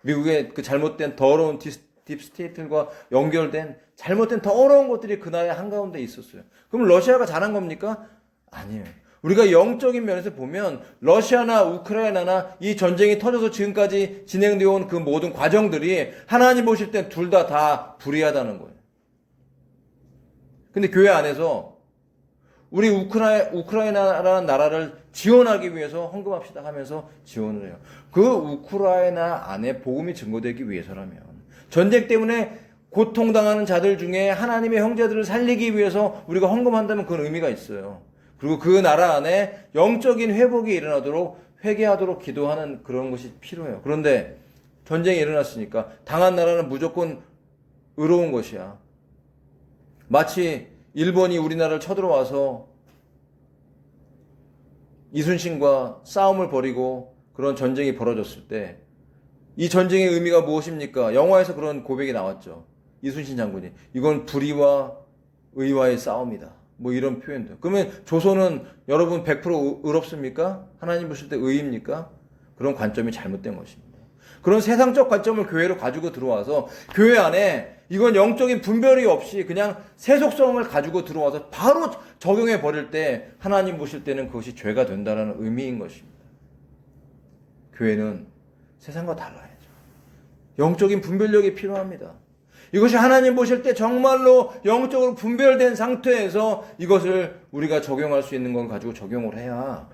미국의 그 잘못된 더러운 딥스테이트들과 연결된 잘못된 더러운 것들이 그 나라의 한가운데 있었어요. 그럼 러시아가 잘한 겁니까? 아니에요. 우리가 영적인 면에서 보면 러시아나 우크라이나나 이 전쟁이 터져서 지금까지 진행되어 온 그 모든 과정들이 하나님 보실 땐 둘 다 불의하다는 거예요. 근데 교회 안에서 우리 우크라이나라는 나라를 지원하기 위해서 헌금합시다 하면서 지원을 해요. 그 우크라이나 안에 복음이 증거되기 위해서라면 전쟁 때문에 고통당하는 자들 중에 하나님의 형제들을 살리기 위해서 우리가 헌금한다면 그건 의미가 있어요. 그리고 그 나라 안에 영적인 회복이 일어나도록 회개하도록 기도하는 그런 것이 필요해요. 그런데 전쟁이 일어났으니까 당한 나라는 무조건 의로운 것이야. 마치 일본이 우리나라를 쳐들어와서 이순신과 싸움을 벌이고 그런 전쟁이 벌어졌을 때 이 전쟁의 의미가 무엇입니까? 영화에서 그런 고백이 나왔죠. 이순신 장군이 이건 불의와 의와의 싸움이다. 뭐 이런 표현도. 그러면 조선은 여러분 100% 의롭습니까? 하나님 보실 때 의입니까? 그런 관점이 잘못된 것입니다. 그런 세상적 관점을 교회로 가지고 들어와서 교회 안에 이건 영적인 분별이 없이 그냥 세속성을 가지고 들어와서 바로 적용해 버릴 때 하나님 보실 때는 그것이 죄가 된다는 의미인 것입니다. 교회는 세상과 달라야죠. 영적인 분별력이 필요합니다. 이것이 하나님 보실 때 정말로 영적으로 분별된 상태에서 이것을 우리가 적용할 수 있는 건 가지고 적용을 해야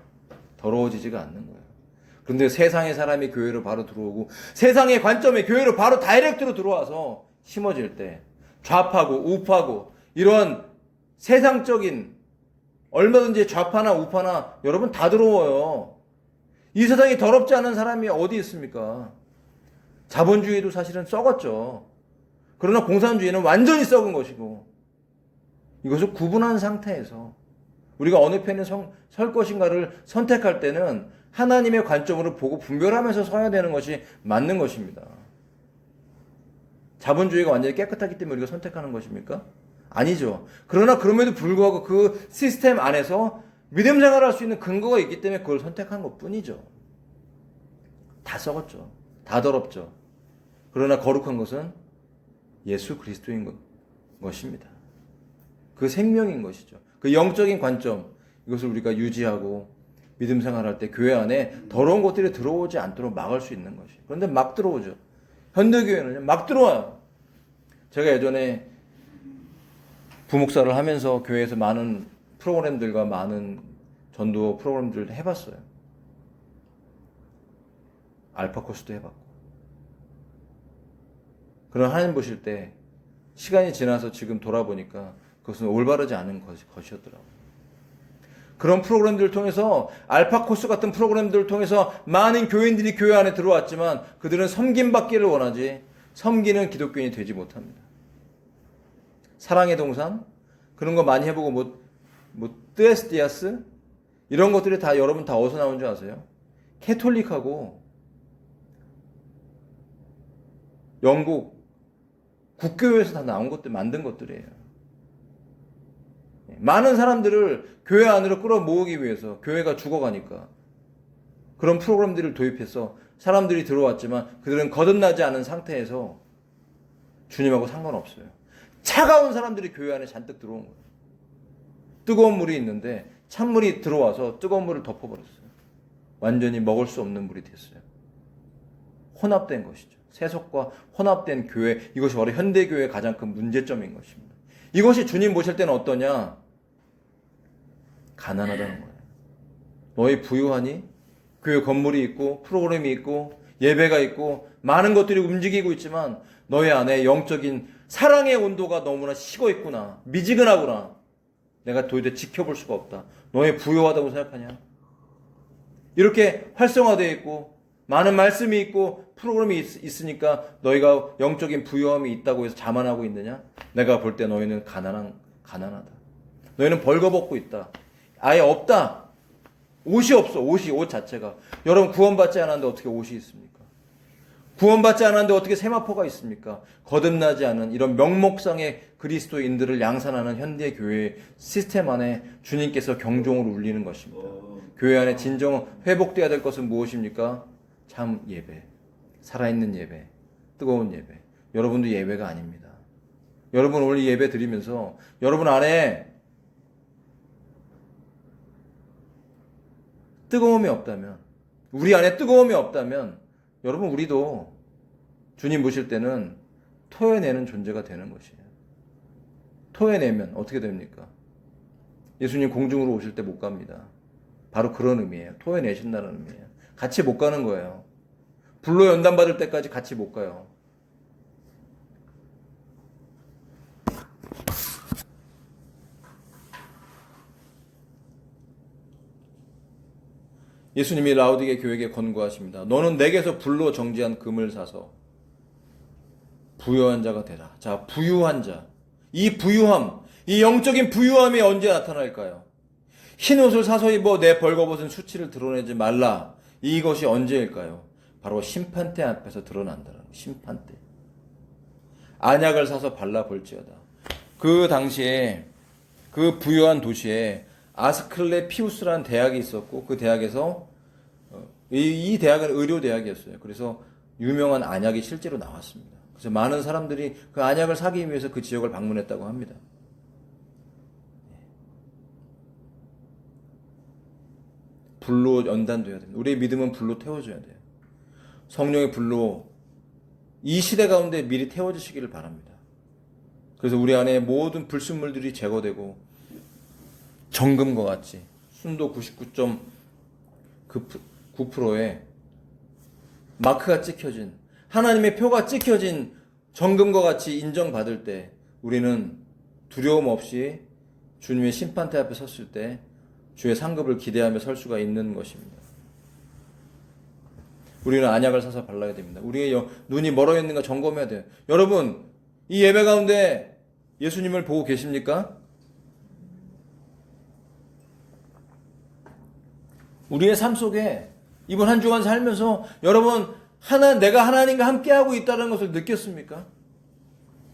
더러워지지가 않는 거예요. 그런데 세상의 사람이 교회로 바로 들어오고 세상의 관점이 교회로 바로 다이렉트로 들어와서 심어질 때 좌파고 우파고 이런 세상적인 얼마든지 좌파나 우파나 여러분 다 들어와요. 이 세상이 더럽지 않은 사람이 어디 있습니까? 자본주의도 사실은 썩었죠. 그러나 공산주의는 완전히 썩은 것이고 이것을 구분한 상태에서 우리가 어느 편에 설 것인가를 선택할 때는 하나님의 관점으로 보고 분별하면서 서야 되는 것이 맞는 것입니다. 자본주의가 완전히 깨끗하기 때문에 우리가 선택하는 것입니까? 아니죠. 그러나 그럼에도 불구하고 그 시스템 안에서 믿음 생활을 할 수 있는 근거가 있기 때문에 그걸 선택한 것뿐이죠. 다 썩었죠. 다 더럽죠. 그러나 거룩한 것은 예수 그리스도인 것입니다. 그 생명인 것이죠. 그 영적인 관점, 이것을 우리가 유지하고 믿음 생활할 때 교회 안에 더러운 것들이 들어오지 않도록 막을 수 있는 것이. 그런데 막 들어오죠. 현대교회는 막 들어와요. 제가 예전에 부목사를 하면서 교회에서 많은 프로그램들과 많은 전도 프로그램들을 해봤어요. 알파 코스도 해봤고. 그런 하나님 보실 때 시간이 지나서 지금 돌아보니까 그것은 올바르지 않은 것이었더라고요. 그런 프로그램들을 통해서 알파 코스 같은 프로그램들을 통해서 많은 교인들이 교회 안에 들어왔지만 그들은 섬김받기를 원하지 섬기는 기독교인이 되지 못합니다. 사랑의 동산 그런 거 많이 해보고 뜨에스디아스 이런 것들이 다 여러분 다 어디서 나온 줄 아세요? 캐톨릭하고 영국 국교에서 다 나온 것들 만든 것들이에요. 많은 사람들을 교회 안으로 끌어모으기 위해서 교회가 죽어가니까 그런 프로그램들을 도입해서 사람들이 들어왔지만 그들은 거듭나지 않은 상태에서 주님하고 상관없어요. 차가운 사람들이 교회 안에 잔뜩 들어온 거예요. 뜨거운 물이 있는데 찬물이 들어와서 뜨거운 물을 덮어버렸어요. 완전히 먹을 수 없는 물이 됐어요. 혼합된 것이죠. 세속과 혼합된 교회, 이것이 바로 현대교회의 가장 큰 문제점인 것입니다. 이것이 주님 보실 때는 어떠냐? 가난하다는 거예요. 너희 부유하니? 교회 건물이 있고 프로그램이 있고 예배가 있고 많은 것들이 움직이고 있지만 너희 안에 영적인 사랑의 온도가 너무나 식어 있구나. 미지근하구나. 내가 도저히 지켜볼 수가 없다. 너희 부유하다고 생각하냐? 이렇게 활성화되어 있고 많은 말씀이 있고 프로그램이 있으니까 너희가 영적인 부유함이 있다고 해서 자만하고 있느냐? 내가 볼 때 너희는 가난하다. 너희는 벌거벗고 있다. 아예 없다. 옷이 없어. 옷 자체가. 여러분 구원받지 않았는데 어떻게 옷이 있습니까? 구원받지 않았는데 어떻게 세마포가 있습니까? 거듭나지 않은 이런 명목상의 그리스도인들을 양산하는 현대교회 시스템 안에 주님께서 경종을 울리는 것입니다. 교회 안에 진정 회복되어야 될 것은 무엇입니까? 참 예배, 살아있는 예배, 뜨거운 예배. 여러분도 예배가 아닙니다. 여러분 오늘 예배 드리면서 여러분 안에 뜨거움이 없다면, 우리 안에 뜨거움이 없다면 여러분 우리도 주님 보실 때는 토해내는 존재가 되는 것이에요. 토해내면 어떻게 됩니까? 예수님 공중으로 오실 때 못 갑니다. 바로 그런 의미예요. 토해내신다는 의미예요. 같이 못 가는 거예요. 불로 연단받을 때까지 같이 못 가요. 예수님이 라오디게 교회에게 권고하십니다. 너는 내게서 불로 정지한 금을 사서 부유한 자가 되라. 자, 부유한 자. 이 부유함, 이 영적인 부유함이 언제 나타날까요? 흰 옷을 사서 입어 내 벌거벗은 수치를 드러내지 말라. 이것이 언제일까요? 바로 심판대 앞에서 드러난다는 심판대. 안약을 사서 발라볼지어다. 그 당시에 그 부유한 도시에 아스클레피우스라는 대학이 있었고 그 대학에서 이 대학은 의료 대학이었어요. 그래서 유명한 안약이 실제로 나왔습니다. 그래서 많은 사람들이 그 안약을 사기 위해서 그 지역을 방문했다고 합니다. 불로 연단돼야 됩니다. 우리의 믿음은 불로 태워져야 돼요. 성령의 불로 이 시대 가운데 미리 태워지시기를 바랍니다. 그래서 우리 안에 모든 불순물들이 제거되고 정금과 같이 순도 99.9%의 마크가 찍혀진, 하나님의 표가 찍혀진 정금과 같이 인정받을 때 우리는 두려움 없이 주님의 심판대 앞에 섰을 때 주의 상급을 기대하며 설 수가 있는 것입니다. 우리는 안약을 사서 발라야 됩니다. 우리의 눈이 멀어 있는가 점검해야 돼요. 여러분, 이 예배 가운데 예수님을 보고 계십니까? 우리의 삶 속에 이번 한 주간 살면서 여러분 내가 하나님과 함께하고 있다는 것을 느꼈습니까?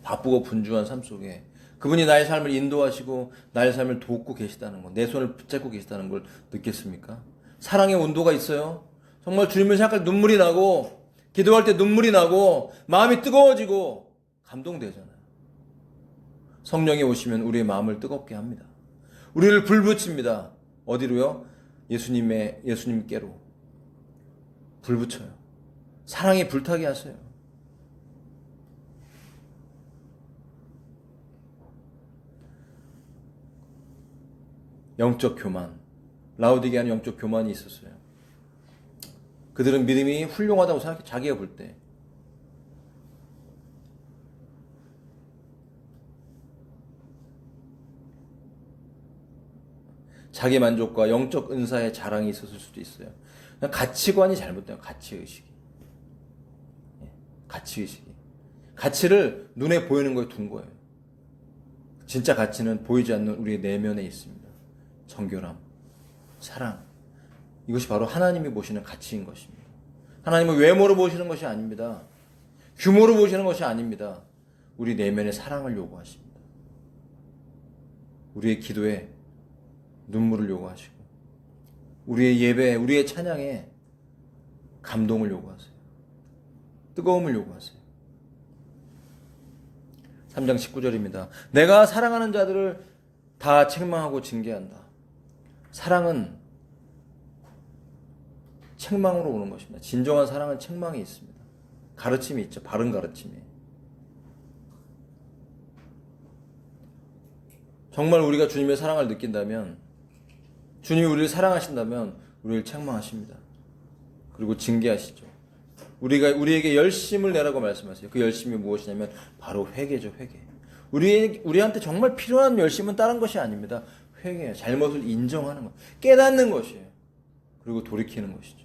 바쁘고 분주한 삶 속에 그분이 나의 삶을 인도하시고 나의 삶을 돕고 계시다는 것, 내 손을 붙잡고 계시다는 걸 느꼈습니까? 사랑의 온도가 있어요. 정말 주님을 생각할 때 눈물이 나고 기도할 때 눈물이 나고 마음이 뜨거워지고 감동되잖아요. 성령이 오시면 우리의 마음을 뜨겁게 합니다. 우리를 불붙입니다. 어디로요? 예수님께로 불붙여요. 사랑이 불타게 하세요. 영적 교만, 라오디게아는 영적 교만이 있었어요. 그들은 믿음이 훌륭하다고 생각해, 자기가 볼 때. 자기 만족과 영적 은사의 자랑이 있었을 수도 있어요. 그냥 가치관이 잘못돼요. 가치의식이. 가치의식이. 가치를 눈에 보이는 거에 둔 거예요. 진짜 가치는 보이지 않는 우리의 내면에 있습니다. 정결함, 사랑. 이것이 바로 하나님이 보시는 가치인 것입니다. 하나님은 외모로 보시는 것이 아닙니다. 규모로 보시는 것이 아닙니다. 우리 내면의 사랑을 요구하십니다. 우리의 기도에 눈물을 요구하시고 우리의 예배에, 우리의 찬양에 감동을 요구하세요. 뜨거움을 요구하세요. 3장 19절입니다. 내가 사랑하는 자들을 다 책망하고 징계한다. 사랑은 책망으로 오는 것입니다. 진정한 사랑은 책망이 있습니다. 가르침이 있죠. 바른 가르침이. 정말 우리가 주님의 사랑을 느낀다면, 주님이 우리를 사랑하신다면 우리를 책망하십니다. 그리고 징계하시죠. 우리에게 열심을 내라고 말씀하세요. 그 열심이 무엇이냐면 바로 회개죠. 회개. 우리한테 정말 필요한 열심은 다른 것이 아닙니다. 회개예요. 잘못을 인정하는 것, 깨닫는 것이에요. 그리고 돌이키는 것이죠.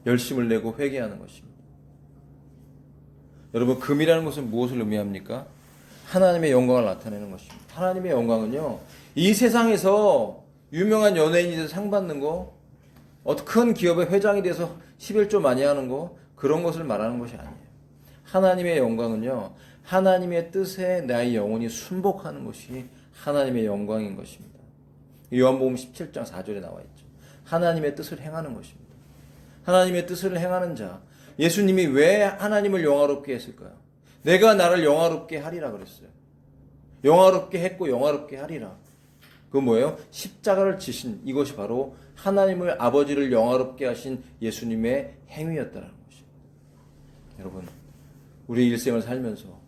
열심을 내고 회개하는 것입니다. 여러분, 금이라는 것은 무엇을 의미합니까? 하나님의 영광을 나타내는 것입니다. 하나님의 영광은요, 이 세상에서 유명한 연예인이 돼서 상 받는 거, 큰 기업의 회장이 돼서 11조 많이 하는 거, 그런 것을 말하는 것이 아니에요. 하나님의 영광은요, 하나님의 뜻에 나의 영혼이 순복하는 것이 하나님의 영광인 것입니다. 요한복음 17장 4절에 나와 있죠. 하나님의 뜻을 행하는 것입니다. 하나님의 뜻을 행하는 자, 예수님이 왜 하나님을 영화롭게 했을까요? 내가 나를 영화롭게 하리라 그랬어요. 영화롭게 했고 영화롭게 하리라. 그건 뭐예요? 십자가를 지신, 이것이 바로 하나님을, 아버지를 영화롭게 하신 예수님의 행위였다는 것입니다. 여러분, 우리 일생을 살면서,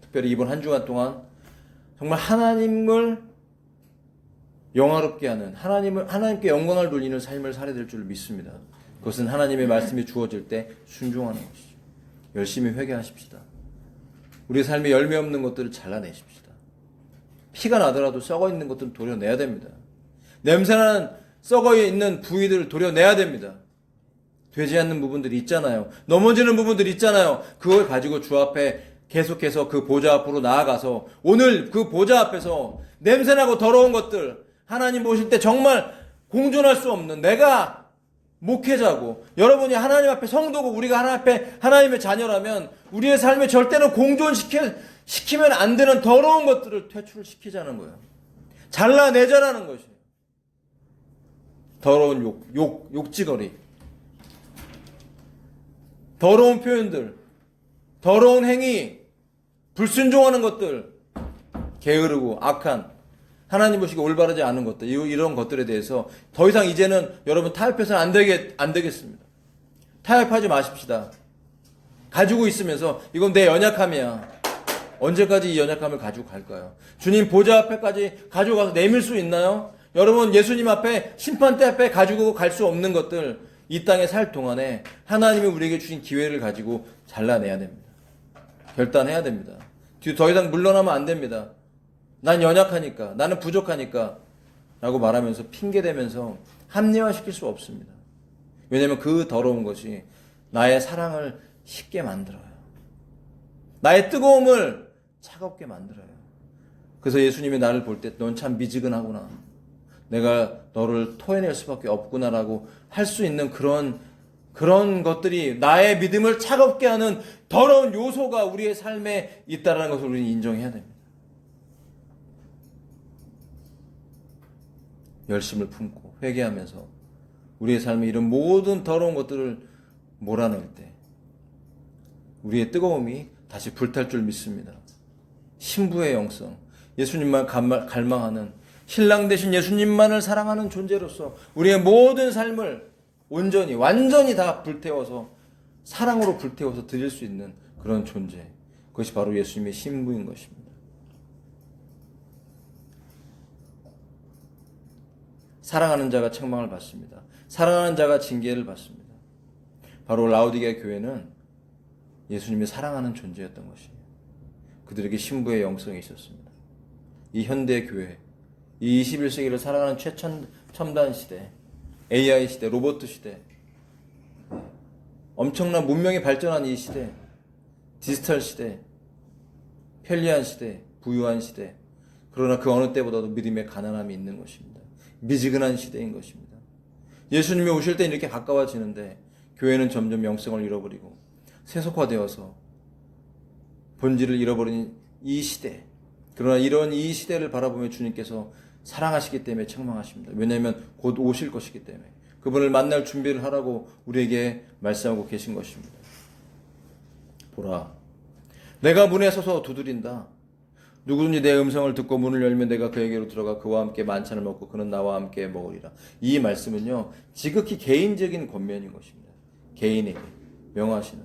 특별히 이번 한 주간 동안 정말 하나님을 영화롭게 하는, 하나님께 영광을 돌리는 삶을 살아야 될 줄 믿습니다. 그것은 하나님의 말씀이 주어질 때 순종하는 것이죠. 열심히 회개하십시다. 우리 삶에 열매 없는 것들을 잘라내십시다. 피가 나더라도 썩어 있는 것들은 도려내야 됩니다. 냄새나는 썩어 있는 부위들을 도려내야 됩니다. 되지 않는 부분들이 있잖아요. 넘어지는 부분들이 있잖아요. 그걸 가지고 주 앞에 계속해서 그 보좌 앞으로 나아가서 오늘 그 보좌 앞에서 냄새나고 더러운 것들, 하나님 보실 때 정말 공존할 수 없는, 내가 목회자고 여러분이 하나님 앞에 성도고 우리가 하나님 앞에 하나님의 자녀라면 우리의 삶에 절대로 공존시키면 안 되는 더러운 것들을 퇴출시키자는 거예요. 잘라내자라는 것이에요. 더러운 욕지거리, 더러운 표현들, 더러운 행위, 불순종하는 것들, 게으르고 악한, 하나님 보시기 올바르지 않은 것들, 이런 것들에 대해서 더 이상 이제는 여러분 타협해서는 안 되겠습니다. 타협하지 마십시다. 가지고 있으면서 이건 내 연약함이야. 언제까지 이 연약함을 가지고 갈까요? 주님 보좌 앞에까지 가지고 가서 내밀 수 있나요? 여러분, 예수님 앞에, 심판대 앞에 가지고 갈 수 없는 것들, 이 땅에 살 동안에 하나님이 우리에게 주신 기회를 가지고 잘라내야 됩니다. 결단해야 됩니다. 더 이상 물러나면 안 됩니다. 난 연약하니까, 나는 부족하니까 라고 말하면서 핑계대면서 합리화시킬 수 없습니다. 왜냐하면 그 더러운 것이 나의 사랑을 식게 만들어요. 나의 뜨거움을 차갑게 만들어요. 그래서 예수님이 나를 볼 때 넌 참 미지근하구나. 내가 너를 토해낼 수밖에 없구나라고 할 수 있는 그런 것들이 나의 믿음을 차갑게 하는 더러운 요소가 우리의 삶에 있다는 것을 우리는 인정해야 됩니다. 열심을 품고 회개하면서 우리의 삶에 이런 모든 더러운 것들을 몰아낼 때 우리의 뜨거움이 다시 불탈 줄 믿습니다. 신부의 영성, 예수님만 갈망하는 신랑 되신 예수님만을 사랑하는 존재로서 우리의 모든 삶을 온전히 완전히 다 불태워서 사랑으로 불태워서 드릴 수 있는 그런 존재, 그것이 바로 예수님의 신부인 것입니다. 사랑하는 자가 책망을 받습니다. 사랑하는 자가 징계를 받습니다. 바로 라오디게 교회는 예수님이 사랑하는 존재였던 것이에요. 그들에게 신부의 영성이 있었습니다. 이 현대 교회, 이 21세기를 살아가는 최첨단 시대, AI 시대, 로봇 시대, 엄청난 문명이 발전한 이 시대, 디지털 시대, 편리한 시대, 부유한 시대, 그러나 그 어느 때보다도 믿음의 가난함이 있는 것입니다. 미지근한 시대인 것입니다. 예수님이 오실 때 이렇게 가까워지는데 교회는 점점 영성을 잃어버리고 세속화되어서 본질을 잃어버린 이 시대, 그러나 이런 이 시대를 바라보며 주님께서 사랑하시기 때문에 책망하십니다. 왜냐하면 곧 오실 것이기 때문에 그분을 만날 준비를 하라고 우리에게 말씀하고 계신 것입니다. 보라, 내가 문에 서서 두드린다. 누구든지 내 음성을 듣고 문을 열면 내가 그에게로 들어가 그와 함께 만찬을 먹고 그는 나와 함께 먹으리라. 이 말씀은요, 지극히 개인적인 권면인 것입니다. 개인에게 명하시는,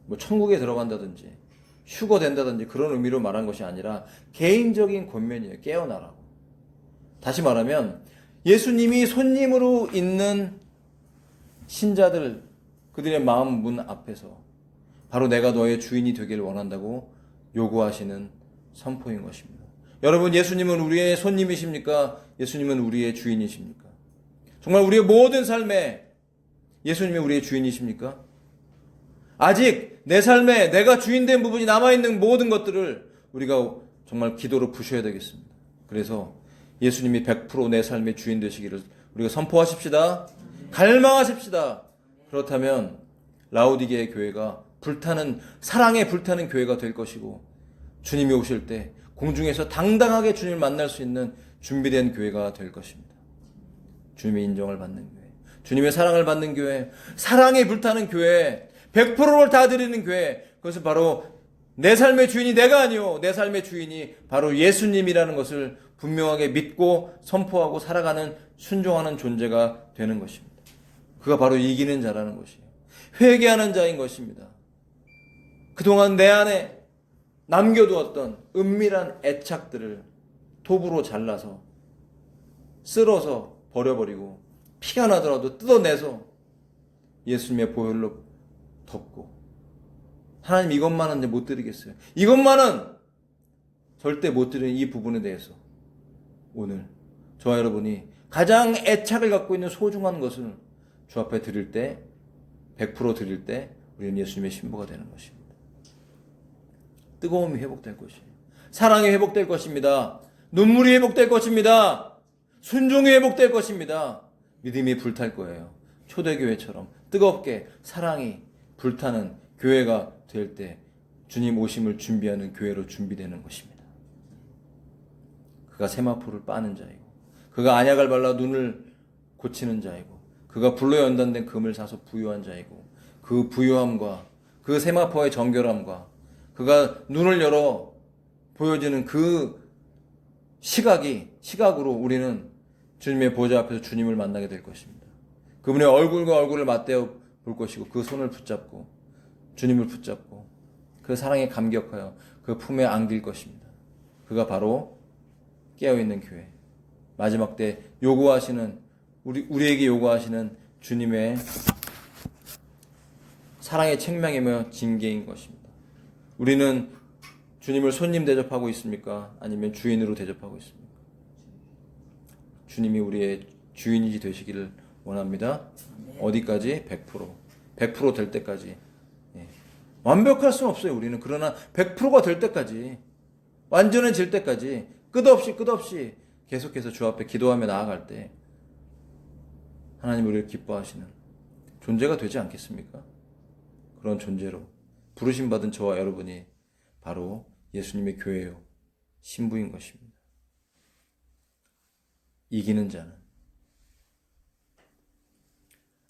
뭐 천국에 들어간다든지 휴거 된다든지 그런 의미로 말한 것이 아니라 개인적인 권면이에요. 깨어나라고. 다시 말하면 예수님이 손님으로 있는 신자들, 그들의 마음 문 앞에서 바로 내가 너의 주인이 되기를 원한다고 요구하시는 선포인 것입니다. 여러분, 예수님은 우리의 손님이십니까? 예수님은 우리의 주인이십니까? 정말 우리의 모든 삶에 예수님이 우리의 주인이십니까? 아직 내 삶에 내가 주인된 부분이 남아있는 모든 것들을 우리가 정말 기도로 부셔야 되겠습니다. 그래서 예수님이 100% 내 삶의 주인 되시기를 우리가 선포하십시다. 갈망하십시다. 그렇다면 라오디게의 교회가 불타는, 사랑에 불타는 교회가 될 것이고, 주님이 오실 때 공중에서 당당하게 주님을 만날 수 있는 준비된 교회가 될 것입니다. 주님의 인정을 받는 교회, 주님의 사랑을 받는 교회, 사랑에 불타는 교회, 100%를 다 드리는 교회, 그것은 바로 내 삶의 주인이 내가 아니요, 내 삶의 주인이 바로 예수님이라는 것을 분명하게 믿고 선포하고 살아가는, 순종하는 존재가 되는 것입니다. 그가 바로 이기는 자라는 것이에요. 회개하는 자인 것입니다. 그동안 내 안에 남겨두었던 은밀한 애착들을 톱으로 잘라서 쓸어서 버려버리고 피가 나더라도 뜯어내서 예수님의 보혈로 덮고, 하나님 이것만은 이제 못 드리겠어요. 이것만은 절대 못 드리는 이 부분에 대해서 오늘 저와 여러분이 가장 애착을 갖고 있는 소중한 것을 주 앞에 드릴 때, 100% 드릴 때 우리는 예수님의 신부가 되는 것입니다. 뜨거움이 회복될 것이에요. 사랑이 회복될 것입니다. 눈물이 회복될 것입니다. 순종이 회복될 것입니다. 믿음이 불탈 거예요. 초대교회처럼 뜨겁게 사랑이 불타는 교회가 될 때 주님 오심을 준비하는 교회로 준비되는 것입니다. 그가 세마포를 빠는 자이고, 그가 안약을 발라 눈을 고치는 자이고, 그가 불로 연단된 금을 사서 부유한 자이고, 그 부유함과 그 세마포의 정결함과 그가 눈을 열어 보여지는 그 시각으로 우리는 주님의 보좌 앞에서 주님을 만나게 될 것입니다. 그분의 얼굴과 얼굴을 맞대어 볼 것이고, 그 손을 붙잡고 주님을 붙잡고 그 사랑에 감격하여 그 품에 안길 것입니다. 그가 바로 깨어있는 교회. 마지막 때 요구하시는 우리에게 요구하시는 주님의 사랑의 책망이며 징계인 것입니다. 우리는 주님을 손님 대접하고 있습니까? 아니면 주인으로 대접하고 있습니까? 주님이 우리의 주인이 되시기를 원합니다. 어디까지? 100%. 100% 될 때까지. 완벽할 수는 없어요, 우리는. 그러나 100%가 될 때까지, 완전해질 때까지 끝없이 계속해서 주 앞에 기도하며 나아갈 때 하나님 우리를 기뻐하시는 존재가 되지 않겠습니까? 그런 존재로 부르심받은 저와 여러분이 바로 예수님의 교회요, 신부인 것입니다. 이기는 자는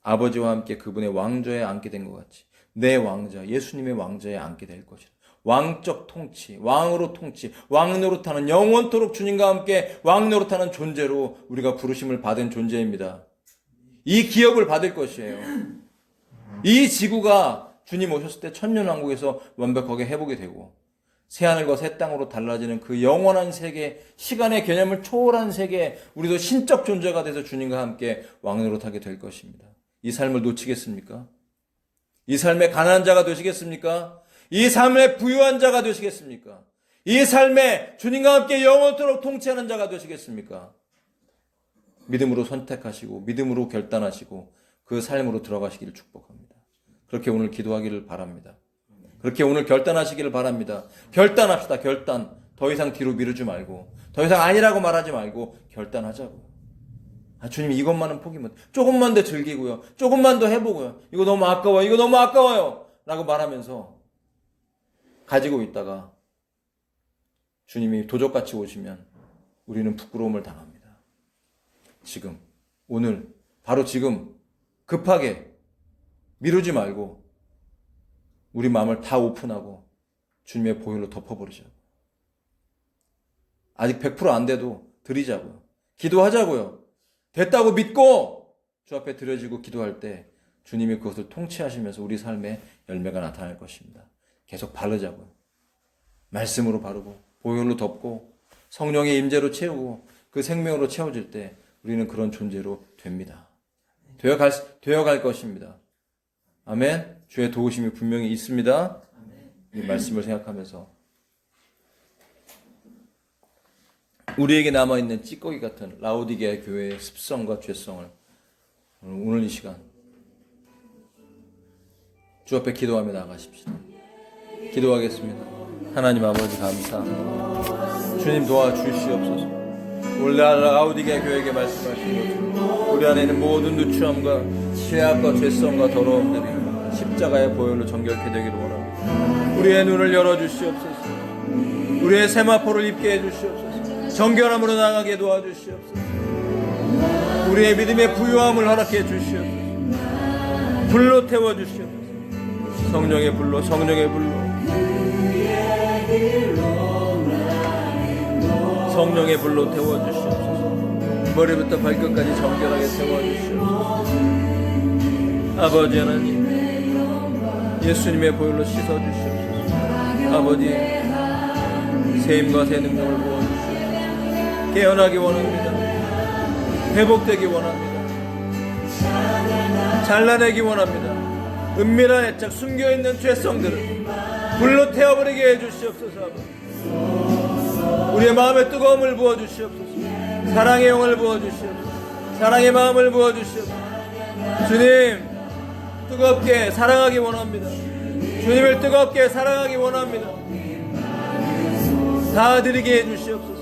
아버지와 함께 그분의 왕좌에 앉게 된 것 같이 내 왕자, 예수님의 왕좌에 앉게 될 것이다. 왕적 통치, 왕으로 통치, 왕 노릇하는 영원토록 주님과 함께 왕 노릇하는 존재로 우리가 부르심을 받은 존재입니다. 이 기업을 받을 것이에요. 이 지구가 주님 오셨을 때 천년왕국에서 완벽하게 회복이 되고 새하늘과 새 땅으로 달라지는 그 영원한 세계, 시간의 개념을 초월한 세계, 우리도 신적 존재가 돼서 주님과 함께 왕 노릇하게 될 것입니다. 이 삶을 놓치겠습니까? 이 삶의 가난한 자가 되시겠습니까? 이 삶의 부유한 자가 되시겠습니까? 이 삶에 주님과 함께 영원토록 통치하는 자가 되시겠습니까? 믿음으로 선택하시고 믿음으로 결단하시고 그 삶으로 들어가시기를 축복합니다. 그렇게 오늘 기도하기를 바랍니다. 그렇게 오늘 결단하시기를 바랍니다. 결단합시다. 결단. 더 이상 뒤로 미루지 말고 더 이상 아니라고 말하지 말고 결단하자고요. 주님 이것만은 포기 못. 조금만 더 즐기고요. 조금만 더 해보고요. 이거 너무 아까워요. 이거 너무 아까워요. 라고 말하면서 가지고 있다가 주님이 도적같이 오시면 우리는 부끄러움을 당합니다. 지금, 오늘, 바로 지금 급하게 미루지 말고 우리 마음을 다 오픈하고 주님의 보혈로 덮어버리자고요. 아직 100% 안 돼도 드리자고요. 기도하자고요. 됐다고 믿고 주 앞에 드려지고 기도할 때 주님이 그것을 통치하시면서 우리 삶에 열매가 나타날 것입니다. 계속 바르자고요. 말씀으로 바르고 보혈로 덮고 성령의 임재로 채우고 그 생명으로 채워질 때 우리는 그런 존재로 됩니다. 되어갈 것입니다. 아멘. 주의 도우심이 분명히 있습니다. 이 말씀을 생각하면서 우리에게 남아있는 찌꺼기 같은 라오디게아 교회의 습성과 죄성을 오늘 이 시간 주 앞에 기도하며 나가십시다. 기도하겠습니다. 하나님 아버지 감사합니다. 주님 도와주시옵소서. 오늘 라오디게아 교회에게 말씀하신 것처럼 우리 안에 있는 모든 누추함과 죄악과 죄성과 더러움들이 십자가의 보혈로 정결케 되기를 원합니다. 우리의 눈을 열어주시옵소서. 우리의 세마포를 입게 해주시옵소서. 정결함으로 나가게 도와주시옵소서. 우리의 믿음의 부유함을 허락해 주시옵소서. 불로 태워주시옵소서. 성령의 불로, 성령의 불로, 성령의 불로 태워주시옵소서. 머리부터 발끝까지 정결하게 태워주시옵소서. 아버지 하나님, 예수님의 보혈로 씻어주시옵소서. 아버지, 새 힘과 새 능력을 부어주시옵소서. 깨어나기 원합니다. 회복되기 원합니다. 잘라내기 원합니다. 은밀한 애착, 숨겨있는 죄성들을 불로 태워버리게 해주시옵소서. 우리의 마음에 뜨거움을 부어주시옵소서. 사랑의 영을 부어주시옵소서. 사랑의 마음을 부어주시옵소서. 주님, 뜨겁게 사랑하기 원합니다. 주님을 뜨겁게 사랑하기 원합니다. 다 드리게 해주시옵소서.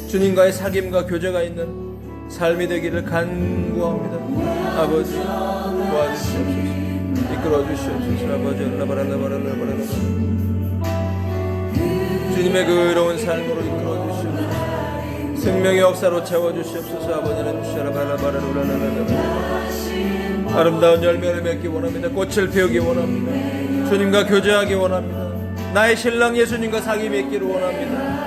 주님과의 사귐과 교제가 있는 삶이 되기를 간구합니다. 아버지 도와주시옵소서. 이끌어 주시옵소서. 아버지 라바랄라바랄라바랄라 주님의 그로운 삶으로 이끌어 주시옵소서. 생명의 역사로 채워 주시옵소서. 아버지는 주시라바랄라바랄라바랄라 아름다운 열매를 맺기 원합니다. 꽃을 피우기 원합니다. 주님과 교제하기 원합니다. 나의 신랑 예수님과 사귐이 있기를 원합니다.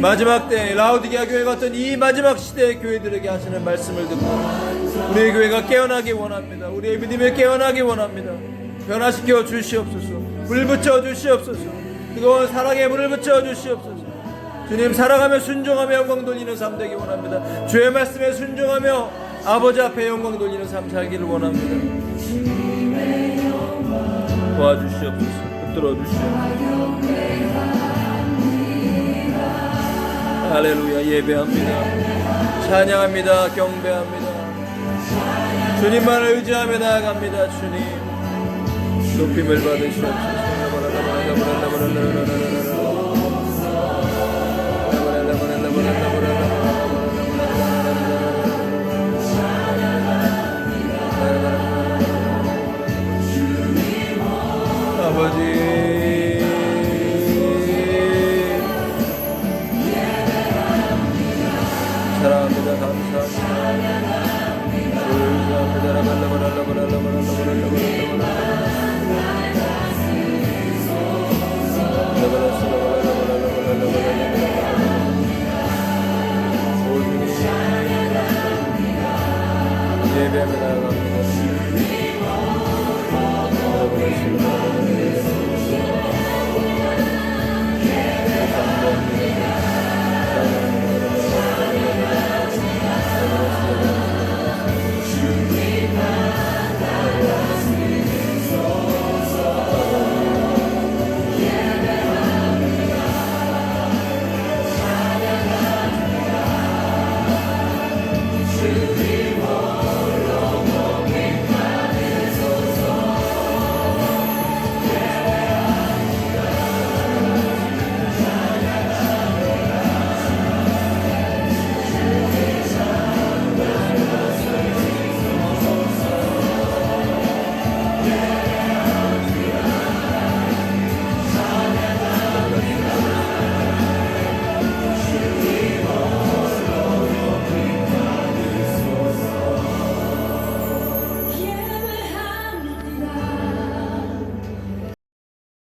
마지막 때 라오디게아 교회 같은 이 마지막 시대의 교회들에게 하시는 말씀을 듣고 우리의 교회가 깨어나기 원합니다. 우리의 믿음에 깨어나기 원합니다. 변화시켜 주시옵소서. 불 붙여 주시옵소서. 뜨거운 사랑의 불을 붙여 주시옵소서. 주님, 살아가며 순종하며 영광 돌리는 삶 되기 원합니다. 주의 말씀에 순종하며 아버지 앞에 영광 돌리는 삶 살기를 원합니다. 도와주시옵소서. 붙들어 주시옵소서. 할렐루야. 예배합니다. 찬양합니다. 경배합니다. 주님만을 의지하며 나아갑니다. 주님, 높임을 받으시옵소서.